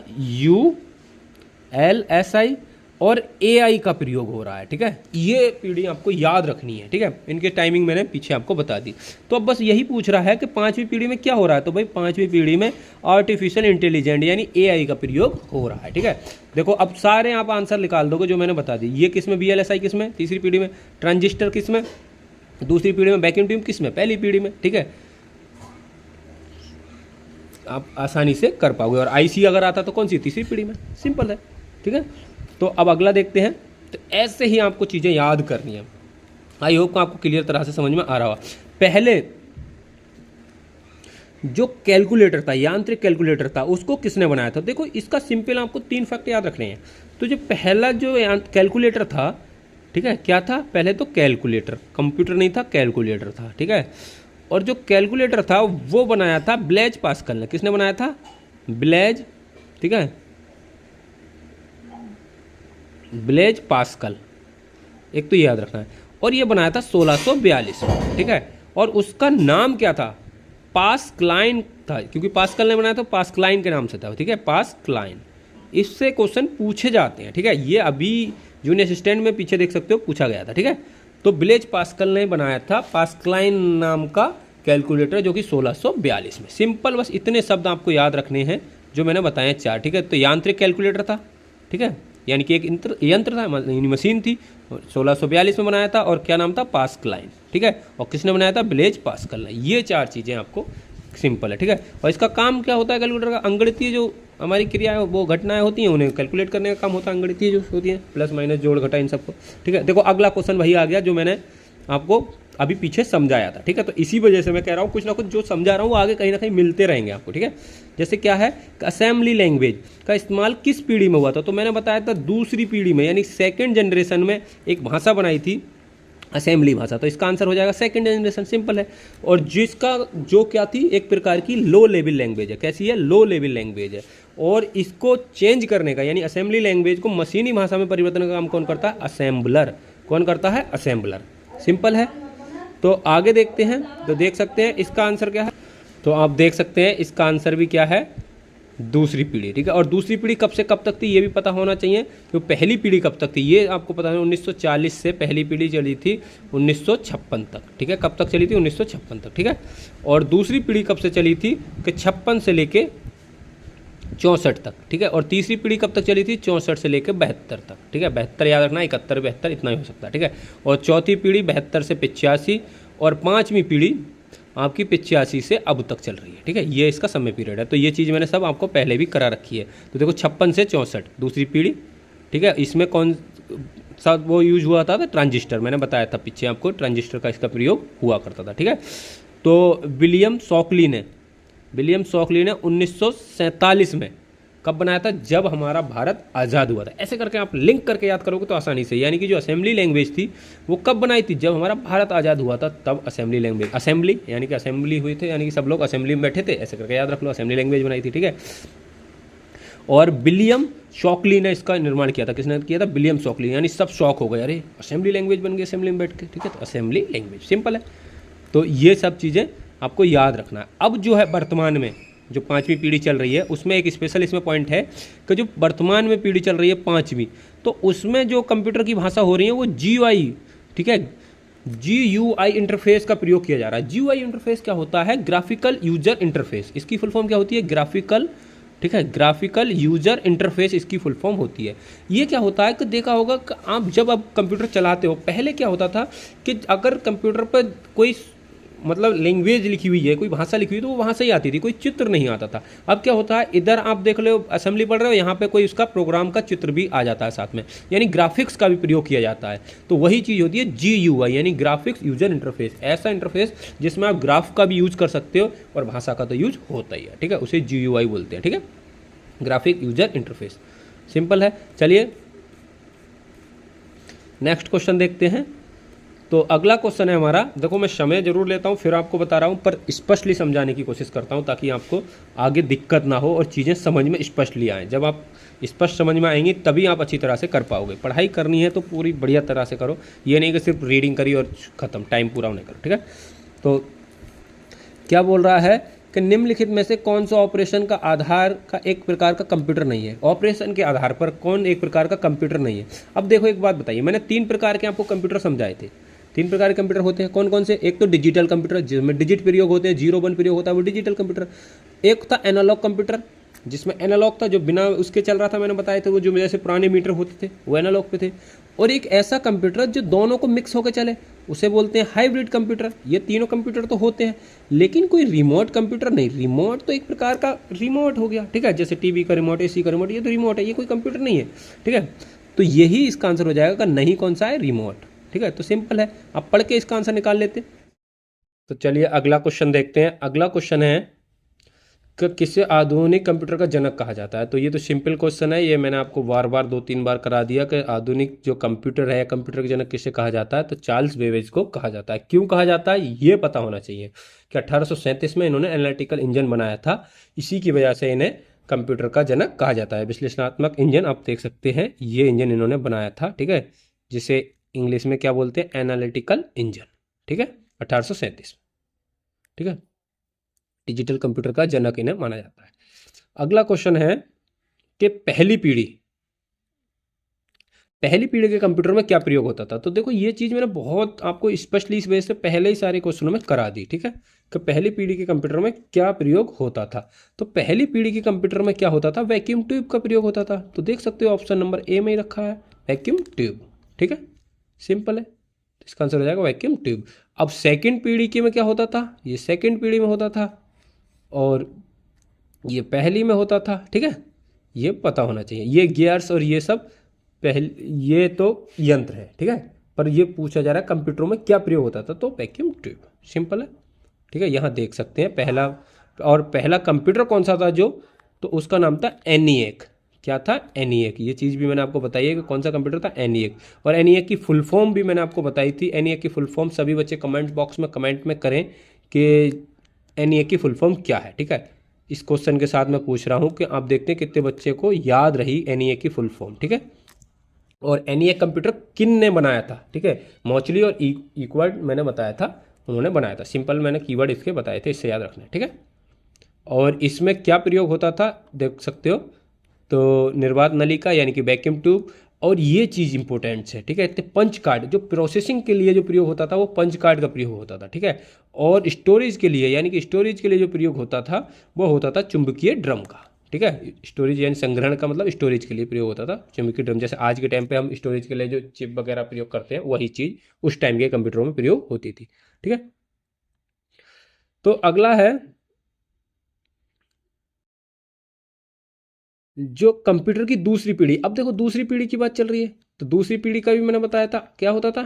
ULSI और AI का प्रयोग हो रहा है, ठीक है। ये पीढ़ी आपको याद रखनी है, ठीक है, इनके टाइमिंग मैंने पीछे आपको बता दी। तो अब बस यही पूछ रहा है कि 5वीं पीढ़ी में क्या हो रहा है, तो भाई 5वीं पीढ़ी में आर्टिफिशियल इंटेलिजेंस यानी AI का प्रयोग हो रहा है, ठीक है। देखो अब सारे आप आंसर निकाल दोगे जो मैंने बता दी। ये किस में, VLSI किस में, तीसरी पीढ़ी में, ट्रांजिस्टर किस में, दूसरी पीढ़ी में, वैक्यूम ट्यूब किस में, पहली पीढ़ी में, ठीक है। आप आसानी से कर पाओगे। और IC अगर आता तो कौन सी, तीसरी पीढ़ी में, सिंपल है, ठीक है। तो अब अगला देखते हैं। तो ऐसे ही आपको चीज़ें याद करनी है। आई होप आपको क्लियर तरह से समझ में आ रहा होगा। पहले जो कैलकुलेटर था, यांत्रिक कैलकुलेटर था, उसको किसने बनाया था। देखो इसका सिंपल आपको 3 फैक्ट याद रखने हैं। तो जो पहला जो कैलकुलेटर था, ठीक है, क्या था, पहले तो कैलकुलेटर, कंप्यूटर नहीं था, कैलकुलेटर था, ठीक है। और जो कैलकुलेटर था वो बनाया था ब्लेज पास्कल ने। किसने बनाया था, ब्लेज, ठीक है, ब्लेज पास्कल, एक तो याद रखना है। और ये बनाया था 1642 में, ठीक है। और उसका नाम क्या था, पास्कलाइन था, क्योंकि पास्कल ने बनाया तो पास्कलाइन के नाम से था, ठीक है, पास्कलाइन। इससे क्वेश्चन पूछे जाते हैं, ठीक है। ये अभी जूनियर असिस्टेंट में पीछे देख सकते हो पूछा गया था, ठीक है। तो ब्लेज पास्कल ने बनाया था पास्कलाइन नाम का कैलकुलेटर, जो कि 1642 में। सिंपल, बस इतने शब्द आपको याद रखने हैं जो मैंने बताए 4, ठीक है। तो यांत्रिक कैलकुलेटर था, ठीक है, यानी कि एक यंत्र था, मशीन थी, 1642 में बनाया था। और क्या नाम था, पास्कलाइन, ठीक है। और किसने बनाया था, ब्लेज पास्कल ने। ये 4 चीज़ें आपको सिंपल है, ठीक है। और इसका काम क्या होता है कैलकुलेटर का, अंगणितीय जो हमारी क्रियाएं वो घटनाएं होती हैं उन्हें कैलकुलेट करने का काम होता है, अंगणितीय जो होती हैं, प्लस माइनस जोड़ घटा इन सबको, ठीक है। देखो अगला क्वेश्चन वही आ गया जो मैंने आपको अभी पीछे समझाया था, ठीक है। तो इसी वजह से मैं कह रहा हूँ कुछ ना कुछ जो समझा रहा हूँ वो आगे कहीं ना कहीं मिलते रहेंगे आपको, ठीक है। जैसे क्या है, असेंबली लैंग्वेज का इस्तेमाल किस पीढ़ी में हुआ था, तो मैंने बताया था दूसरी पीढ़ी में, यानी सेकेंड जनरेशन में एक भाषा बनाई थी असेंबली भाषा। तो इसका आंसर हो जाएगा सेकंड जनरेशन, सिंपल है। और जिसका जो क्या थी, एक प्रकार की लो लेवल लैंग्वेज है। कैसी है, लो लेवल लैंग्वेज है। और इसको चेंज करने का, यानी असेंबली लैंग्वेज को मशीनी भाषा में परिवर्तन का काम कौन करता है, असेंबलर। कौन करता है, असेंबलर, सिंपल है। तो आगे देखते हैं, तो देख सकते हैं इसका आंसर क्या है। तो आप देख सकते हैं इसका आंसर भी क्या है, दूसरी पीढ़ी, ठीक है। और दूसरी पीढ़ी कब से कब तक थी ये भी पता होना चाहिए। तो पहली पीढ़ी कब तक थी ये आपको पता है, 1940 से पहली पीढ़ी चली थी 1956 तक, ठीक है। कब तक चली थी, 1956 तक, ठीक है। और दूसरी पीढ़ी कब से चली थी कि 56 से लेके 64 तक, ठीक है। और तीसरी पीढ़ी कब तक चली थी? 64 से लेकर 72 तक, ठीक है। 72 याद रखना, 71 72 इतना ही हो सकता है, ठीक है। और चौथी पीढ़ी 72 से 85, और पाँचवीं पीढ़ी आपकी 85 से अब तक चल रही है, ठीक है। ये इसका समय पीरियड है। तो ये चीज़ मैंने सब आपको पहले भी करा रखी है। तो देखो 56 से 64 दूसरी पीढ़ी, ठीक है। इसमें कौन सा वो यूज हुआ था? ट्रांजिस्टर, मैंने बताया था पीछे आपको, ट्रांजिस्टर का इसका प्रयोग हुआ करता था, ठीक है। तो विलियम शॉकली ने 1947 में कब बनाया था? जब हमारा भारत आज़ाद हुआ था। ऐसे करके आप लिंक करके याद करोगे तो आसानी से, यानी कि जो असेंबली लैंग्वेज थी वो कब बनाई थी? जब हमारा भारत आज़ाद हुआ था, तब असेंबली लैंग्वेज, असेंबली यानी कि असेंबली हुई थी, यानी कि सब लोग असेंबली में बैठे थे, ऐसे करके याद रख लो, असेंबली लैंग्वेज बनाई थी, ठीक है। और विलियम शॉकली ने इसका निर्माण किया था। किसने किया था? William Shockley. यानी सब शॉक हो गए, अरे असेंबली लैंग्वेज बन गई असेंबली में बैठ के, ठीक है। तो असेंबली लैंग्वेज सिंपल है। तो ये सब चीज़ें आपको याद रखना है। अब जो है वर्तमान में जो पाँचवीं पीढ़ी चल रही है, उसमें एक स्पेशल इसमें पॉइंट है कि जो वर्तमान में पीढ़ी चल रही है पाँचवीं, तो उसमें जो कंप्यूटर की भाषा हो रही है वो GUI, ठीक है, GUI इंटरफेस का प्रयोग किया जा रहा है। GUI इंटरफेस क्या होता है? Graphical user interface. इसकी फुल फॉर्म क्या होती है? ग्राफिकल, ठीक है, ग्राफिकल यूजर इंटरफेस इसकी फुल फॉर्म होती है। ये क्या होता है कि देखा होगा कि आप जब आप कंप्यूटर चलाते हो, पहले क्या होता था कि अगर कंप्यूटर पर कोई मतलब लैंग्वेज लिखी हुई है, कोई भाषा लिखी हुई है, तो वो वहाँ से ही आती थी, कोई चित्र नहीं आता था। अब क्या होता है, इधर आप देख लो असेंबली पढ़ रहे हो, यहाँ पे कोई उसका प्रोग्राम का चित्र भी आ जाता है साथ में, यानी ग्राफिक्स का भी प्रयोग किया जाता है। तो वही चीज़ होती है GUI, यानी ग्राफिक्स यूजर इंटरफेस। ऐसा इंटरफेस जिसमें आप ग्राफ का भी यूज कर सकते हो और भाषा का तो यूज होता ही है, ठीक है। उसे GUI बोलते हैं, ठीक है, ग्राफिक यूजर इंटरफेस। सिंपल है। चलिए नेक्स्ट क्वेश्चन देखते हैं। तो अगला क्वेश्चन है हमारा, देखो मैं समय जरूर लेता हूँ, फिर आपको बता रहा हूँ, पर स्पष्टली समझाने की कोशिश करता हूँ ताकि आपको आगे दिक्कत ना हो और चीज़ें समझ में स्पष्टली आएँ। जब आप स्पष्ट समझ में आएंगी तभी आप अच्छी तरह से कर पाओगे। पढ़ाई करनी है तो पूरी बढ़िया तरह से करो, ये नहीं कि सिर्फ रीडिंग करी और ख़त्म, टाइम पूरा होने करो, ठीक है। तो क्या बोल रहा है कि निम्नलिखित में से कौन सा ऑपरेशन का आधार का एक प्रकार का कंप्यूटर नहीं है? ऑपरेशन के आधार पर कौन एक प्रकार का कंप्यूटर नहीं है? अब देखो एक बात बताइए, मैंने 3 प्रकार के आपको कंप्यूटर समझाए थे। 3 प्रकार के कंप्यूटर होते हैं, कौन कौन से? एक तो डिजिटल कंप्यूटर जिसमें डिजिट प्रयोग होते हैं, 0 1 प्रयोग होता है, वो डिजिटल कंप्यूटर। एक था एनालॉग कंप्यूटर, जिसमें एनालॉग था, जो बिना उसके चल रहा था, मैंने बताया था, वो जो जैसे पुराने मीटर होते थे वो एनालॉग पे थे। और एक ऐसा कंप्यूटर जो दोनों को मिक्स होकर चले, उसे बोलते हैं हाइब्रिड कंप्यूटर। ये तीनों कंप्यूटर तो होते हैं, लेकिन कोई रिमोट कंप्यूटर नहीं। रिमोट तो एक प्रकार का रिमोट हो गया, ठीक है, जैसे टीवी का रिमोट, AC का रिमोट, ये तो रिमोट है, ये कोई कंप्यूटर नहीं है, ठीक है। तो यही इसका आंसर हो जाएगा, नहीं कौन सा है? रिमोट, ठीक है। तो सिंपल है, आप पढ़ के इसका आंसर निकाल लेते। तो चलिए अगला क्वेश्चन देखते हैं। अगला क्वेश्चन है कि किसे आधुनिक कंप्यूटर का जनक कहा जाता है? तो ये तो सिंपल क्वेश्चन है, ये मैंने आपको बार बार 2-3 बार करा दिया कि आधुनिक जो कंप्यूटर है, कंप्यूटर के जनक किसे कहा जाता है? तो चार्ल्स बेबेज को कहा जाता है। क्यों कहा जाता है ये पता होना चाहिए कि 1837 में इन्होंने एनालिटिकल इंजन बनाया था, इसी की वजह से इन्हें कंप्यूटर का जनक कहा जाता है। विश्लेषणात्मक इंजन आप देख सकते हैं, ये इंजन इन्होंने बनाया था, ठीक है, जिसे इंग्लिश में क्या बोलते हैं? एनालिटिकल इंजन, ठीक है, 1837, ठीक है। डिजिटल कंप्यूटर का जनक इन्हें माना जाता है। अगला क्वेश्चन है कि पहली पीढ़ी के कंप्यूटर में क्या प्रयोग होता था? तो देखो ये चीज़ मैंने बहुत आपको स्पष्टली इस वजह से पहले ही सारे क्वेश्चनों में करा दी, ठीक है, कि पहली पीढ़ी के कंप्यूटर में क्या प्रयोग होता था। तो पहली पीढ़ी के कंप्यूटर में क्या होता था? वैक्यूम ट्यूब का प्रयोग होता था। तो देख सकते हो ऑप्शन नंबर ए में ही रखा है, वैक्यूम ट्यूब, ठीक है, सिंपल है। इसका आंसर हो जाएगा वैक्यूम ट्यूब। अब सेकेंड पीढ़ी के में क्या होता था? ये सेकेंड पीढ़ी में होता था और ये पहली में होता था, ठीक है, ये पता होना चाहिए। ये गियर्स और ये सब ये तो यंत्र है, ठीक है, पर ये पूछा जा रहा है कंप्यूटरों में क्या प्रयोग होता था, तो वैक्यूम ट्यूब, सिंपल है, ठीक है। यहाँ देख सकते हैं पहला, और पहला कंप्यूटर कौन सा था जो, तो उसका नाम था ENIAC। क्या था? ENIAC। ये चीज़ भी मैंने आपको बताई है कि कौन सा कंप्यूटर था, ENIAC। और ENIAC की फुल फॉर्म भी मैंने आपको बताई थी। ENIAC की फुल फॉर्म सभी बच्चे कमेंट बॉक्स में कमेंट में करें कि ENIAC की फुल फॉर्म क्या है, ठीक है। इस क्वेश्चन के साथ मैं पूछ रहा हूँ कि आप देखते हैं कितने बच्चे को याद रही ENIAC की फुल फॉर्म, ठीक है। और ENIAC कंप्यूटर किन ने बनाया था, ठीक है, मॉचली और इक्वर्ड मैंने बताया था, उन्होंने बनाया था। सिंपल मैंने कीवर्ड इसके बताए थे, इससे याद रखना है, ठीक है। और इसमें क्या प्रयोग होता था देख सकते हो, तो निर्वात नलिका यानी कि वैक्यूम ट्यूब, और ये चीज़ इंपॉर्टेंट है, ठीक है। तो पंच कार्ड जो प्रोसेसिंग के लिए जो प्रयोग होता था वो पंच कार्ड का प्रयोग होता था, ठीक है। और स्टोरेज के लिए यानी कि स्टोरेज के लिए जो प्रयोग होता था वो होता था चुंबकीय ड्रम का, ठीक है। स्टोरेज यानी संग्रहण का मतलब स्टोरेज के लिए प्रयोग होता था चुंबकीय ड्रम। जैसे आज के टाइम पे हम स्टोरेज के लिए जो चिप वगैरह प्रयोग करते हैं वही चीज़ उस टाइम के कंप्यूटरों में प्रयोग होती थी, ठीक है। तो अगला है जो कंप्यूटर की दूसरी पीढ़ी। अब देखो दूसरी पीढ़ी की बात चल रही है, तो दूसरी पीढ़ी का भी मैंने बताया था क्या होता था,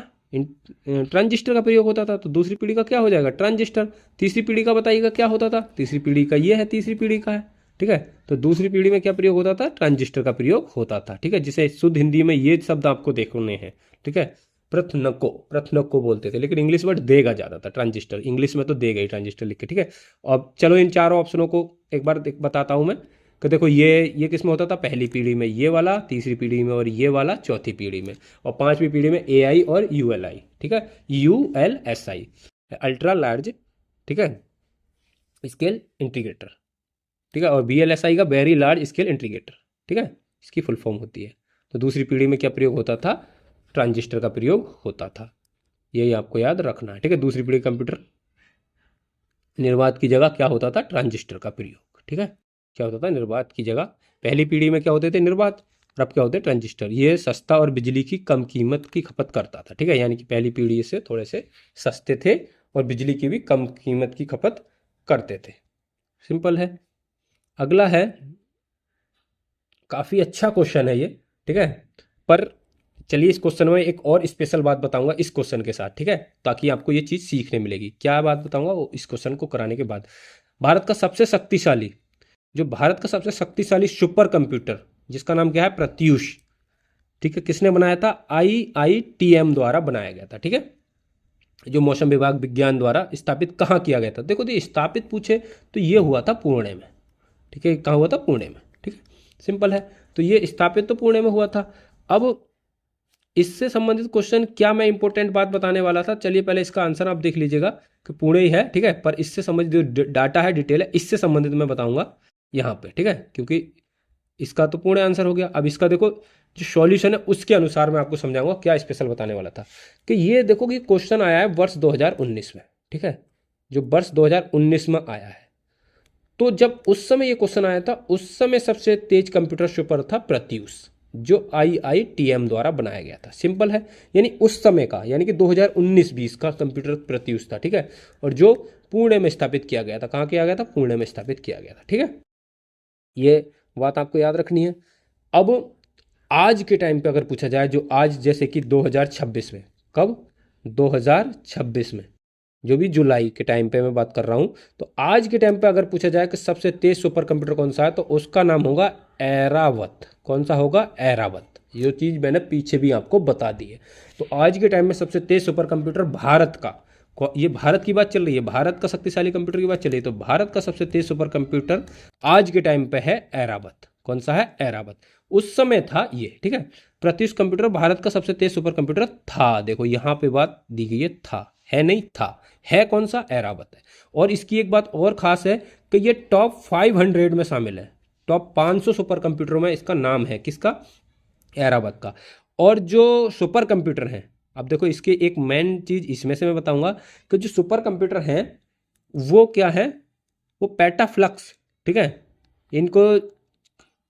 ट्रांजिस्टर का प्रयोग होता था। तो दूसरी पीढ़ी का क्या हो जाएगा, ट्रांजिस्टर। तीसरी पीढ़ी का बताइएगा क्या होता था, तीसरी पीढ़ी का ये है, तीसरी पीढ़ी का है, ठीक है। तो दूसरी पीढ़ी में क्या प्रयोग होता था, ट्रांजिस्टर का प्रयोग होता था, ठीक है। जिसे शुद्ध हिंदी में ये शब्द आपको देखने हैं, ठीक है। प्रथनको बोलते थे, लेकिन इंग्लिश वर्ड देगा ज़्यादा था, ट्रांजिस्टर इंग्लिश में तो देगा ही ट्रांजिस्टर लिख के, ठीक है। अब चलो इन चारों ऑप्शनों को एक बार बताता हूँ मैं कि देखो ये किस में होता था, पहली पीढ़ी में ये वाला, तीसरी पीढ़ी में और ये वाला चौथी पीढ़ी में, और पांचवी पीढ़ी में AI और ULI, ठीक है, ULSI, अल्ट्रा लार्ज, ठीक है, स्केल इंटीग्रेटर, ठीक है, और VLSI का वेरी लार्ज स्केल इंटीग्रेटर, ठीक है, इसकी फुल फॉर्म होती है। तो दूसरी पीढ़ी में क्या प्रयोग होता था, ट्रांजिस्टर का प्रयोग होता था, यही आपको याद रखना है, ठीक है। दूसरी पीढ़ी कंप्यूटर निर्वात की जगह क्या होता था, ट्रांजिस्टर का प्रयोग, ठीक है। क्या होता था, निर्वात की जगह। पहली पीढ़ी में क्या होते थे, निर्वात, और अब क्या होते हैं, ट्रांजिस्टर। ये सस्ता और बिजली की कम कीमत की खपत करता था, ठीक है। यानी कि पहली पीढ़ी से थोड़े से सस्ते थे और बिजली की भी कम कीमत की खपत करते थे, सिंपल है। अगला है, काफ़ी अच्छा क्वेश्चन है ये, ठीक है। पर चलिए इस क्वेश्चन में एक और स्पेशल बात बताऊंगा इस क्वेश्चन के साथ, ठीक है, ताकि आपको ये चीज़ सीखने मिलेगी। क्या बात बताऊंगा वो इस क्वेश्चन को कराने के बाद। भारत का सबसे शक्तिशाली, जो भारत का सबसे शक्तिशाली सुपर कंप्यूटर, जिसका नाम क्या है, प्रत्यूष, ठीक है, किसने बनाया था, IITM द्वारा बनाया गया था, ठीक है। जो मौसम विभाग विज्ञान द्वारा स्थापित कहाँ किया गया था। देखो तो स्थापित पूछे तो ये हुआ था पुणे में, ठीक है। कहाँ हुआ था, पुणे में, ठीक है, सिंपल है। तो ये स्थापित तो पुणे में हुआ था। अब इससे संबंधित क्वेश्चन क्या मैं इंपॉर्टेंट बात बताने वाला था, चलिए पहले इसका आंसर आप देख लीजिएगा कि पुणे ही है, ठीक है। पर इससे संबंधित जो डाटा है, डिटेल है, इससे संबंधित मैं बताऊंगा यहाँ पे, ठीक है, क्योंकि इसका तो पुणे आंसर हो गया। अब इसका देखो जो सॉल्यूशन है उसके अनुसार मैं आपको समझाऊंगा क्या स्पेशल बताने वाला था। कि ये देखो कि क्वेश्चन आया है वर्ष 2019 में, ठीक है, जो वर्ष 2019 में आया है। तो जब उस समय ये क्वेश्चन आया था, उस समय सबसे तेज कंप्यूटर सुपर था प्रत्यूष, जो IITM द्वारा बनाया गया था, सिंपल है। यानी उस समय का, यानी कि 2019-20 का कंप्यूटर प्रत्यूष था, ठीक है। और जो पुणे में स्थापित किया गया था, कहाँ किया गया था, पुणे में स्थापित किया गया था, ठीक है। ये बात आपको याद रखनी है। अब आज के टाइम पे अगर पूछा जाए, जो आज जैसे कि 2026 में, कब, 2026 में, जो भी जुलाई के टाइम पे मैं बात कर रहा हूँ, तो आज के टाइम पे अगर पूछा जाए कि सबसे तेज सुपर कंप्यूटर कौन सा है, तो उसका नाम होगा ऐरावत। कौन सा होगा, ऐरावत। ये चीज़ मैंने पीछे भी आपको बता दी है। तो आज के टाइम में सबसे तेज सुपर कंप्यूटर भारत का, ये भारत की बात चल रही है, भारत का शक्तिशाली कंप्यूटर की बात चल रही है, तो भारत का सबसे तेज सुपर कंप्यूटर आज के टाइम पे है ऐरावत। कौन सा है, ऐरावत। उस समय था ये, ठीक है। प्रत्यूष कंप्यूटर भारत का सबसे तेज सुपर कंप्यूटर था, देखो यहाँ पे बात दी गई है, था, है नहीं, था, है कौन सा, ऐरावत है। और इसकी एक बात और खास है कि ये टॉप 500 में शामिल है, टॉप 500 सुपर कंप्यूटरों में इसका नाम है, किसका, ऐरावत का। और जो सुपर कंप्यूटर हैं, अब देखो इसके एक मेन चीज़ इसमें से मैं बताऊंगा कि जो सुपर कंप्यूटर हैं वो क्या है, वो पेटाफ्लक्स, ठीक है। इनको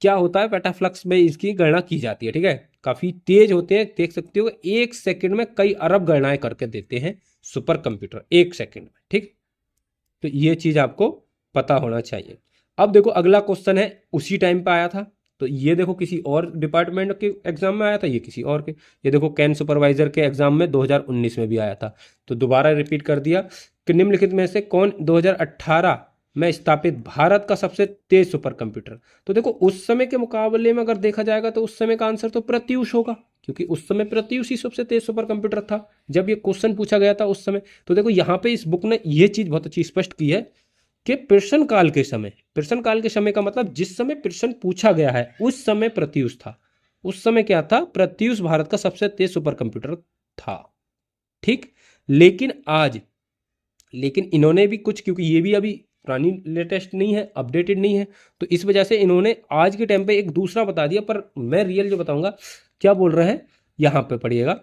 क्या होता है, पेटाफ्लक्स में इसकी गणना की जाती है, ठीक है। काफ़ी तेज होते हैं, देख सकते हो एक सेकंड में कई अरब गणनाएं करके देते हैं सुपर कंप्यूटर, एक सेकंड में, ठीक। तो ये चीज़ आपको पता होना चाहिए। अब देखो अगला क्वेश्चन है, उसी टाइम पे आया था, तो ये देखो किसी और डिपार्टमेंट के एग्जाम में आया था, ये किसी और के, ये देखो कैन सुपरवाइजर के एग्जाम में 2019 में भी आया था। तो दोबारा रिपीट कर दिया कि निम्नलिखित में से कौन 2018 में स्थापित भारत का सबसे तेज सुपर कंप्यूटर। तो देखो उस समय के मुकाबले में अगर देखा जाएगा तो उस समय का आंसर तो प्रत्यूष होगा, क्योंकि उस समय प्रत्यूष ही सबसे तेज सुपर कंप्यूटर था जब ये क्वेश्चन पूछा गया था उस समय। तो देखो यहाँ पे इस बुक ने ये चीज बहुत अच्छी स्पष्ट की है कि प्रश्न काल के समय, प्रश्न काल के समय का मतलब जिस समय प्रश्न पूछा गया है उस समय प्रत्यूष था, उस समय क्या था, प्रत्यूष भारत का सबसे तेज सुपर कंप्यूटर था, ठीक। लेकिन आज, लेकिन इन्होंने भी कुछ, क्योंकि ये भी अभी पुरानी लेटेस्ट नहीं है, अपडेटेड नहीं है, तो इस वजह से इन्होंने आज के टाइम पे एक दूसरा बता दिया। पर मैं रियल जो बताऊंगा, क्या बोल रहे हैं यहाँ पे पढ़िएगा,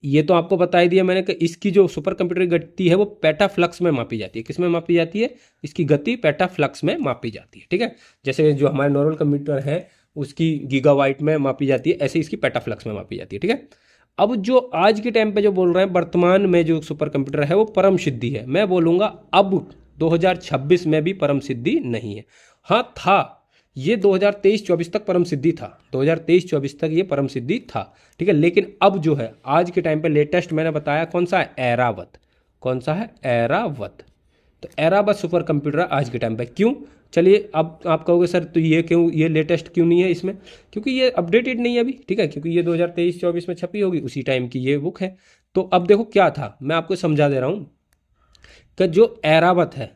ये तो आपको बता ही दिया मैंने कि इसकी जो सुपर कंप्यूटर की गति है वो पेटाफ्लक्स में मापी जाती है। किस में मापी जाती है? इसकी गति पेटाफ्लक्स में मापी जाती है, ठीक है। जैसे जो हमारे नॉर्मल कंप्यूटर है उसकी गीगाबाइट में मापी जाती है, ऐसे इसकी पेटाफ्लक्स में मापी जाती है, ठीक है। अब जो आज के टाइम पे जो बोल रहे हैं वर्तमान में जो सुपर कंप्यूटर है वो परम सिद्धि है, मैं बोलूँगा अब 2026 में भी परम सिद्धि नहीं है। हाँ था, ये 2023-24 तक परम सिद्धि था, 2023-24 तक ये परम सिद्धि था, ठीक है। लेकिन अब जो है आज के टाइम पे लेटेस्ट मैंने बताया कौन सा है? ऐरावत। कौन सा है? ऐरावत। तो ऐरावत सुपर कंप्यूटर आज के टाइम पे। क्यों? चलिए अब आप कहोगे सर तो ये क्यों, ये लेटेस्ट क्यों नहीं है इसमें? क्योंकि ये अपडेटेड नहीं है अभी, ठीक है, क्योंकि ये 2023-24 में छपी होगी, उसी टाइम की ये बुक है। तो अब देखो क्या था, मैं आपको समझा दे रहा हूँ कि जो ऐरावत है,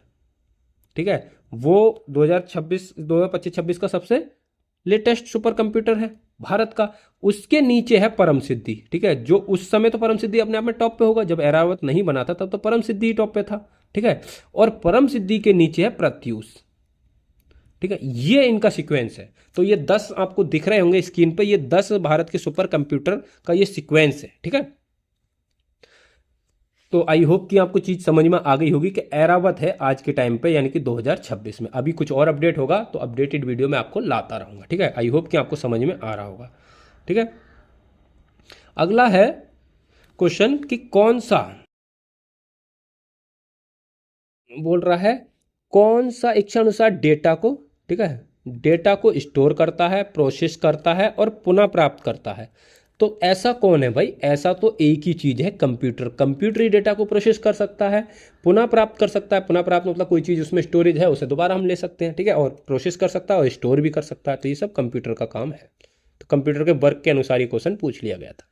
ठीक है, वो 2025-26 का सबसे लेटेस्ट सुपर कंप्यूटर है भारत का। उसके नीचे है परम सिद्धि, ठीक है, जो उस समय तो परम सिद्धि अपने आप में टॉप पे होगा, जब ऐरावत नहीं बना था तब तो परम सिद्धि टॉप पे था, ठीक है। और परम सिद्धि के नीचे है प्रत्यूष, ठीक है। ये इनका सीक्वेंस है। तो ये 10 आपको दिख रहे होंगे स्क्रीन पे, ये 10 भारत के सुपर कंप्यूटर का ये सीक्वेंस है, ठीक है। तो आई होप कि आपको चीज़ समझ में आ गई होगी कि ऐरावत है आज के टाइम पे, यानी कि 2026 में। अभी कुछ और अपडेट होगा तो अपडेटेड वीडियो में आपको लाता रहूँगा, ठीक है। आई होप कि आपको समझ में आ रहा होगा, ठीक है। अगला है क्वेश्चन कि कौन सा बोल रहा है, कौन सा इच्छानुसार डेटा को, ठीक है, डेटा को स्टोर करता है, प्रोसेस करता है और पुनः प्राप्त करता है। तो ऐसा कौन है भाई? ऐसा तो एक ही चीज़ है, कंप्यूटर। कंप्यूटर ही डेटा को प्रोसेस कर सकता है, पुनः प्राप्त कर सकता है। पुनः प्राप्त मतलब कोई चीज़ उसमें स्टोरेज है उसे दोबारा हम ले सकते हैं, ठीक है, और प्रोसेस कर सकता है और स्टोर भी कर सकता है। तो ये सब कंप्यूटर का काम है। तो कंप्यूटर के वर्क के अनुसार ये क्वेश्चन पूछ लिया गया था।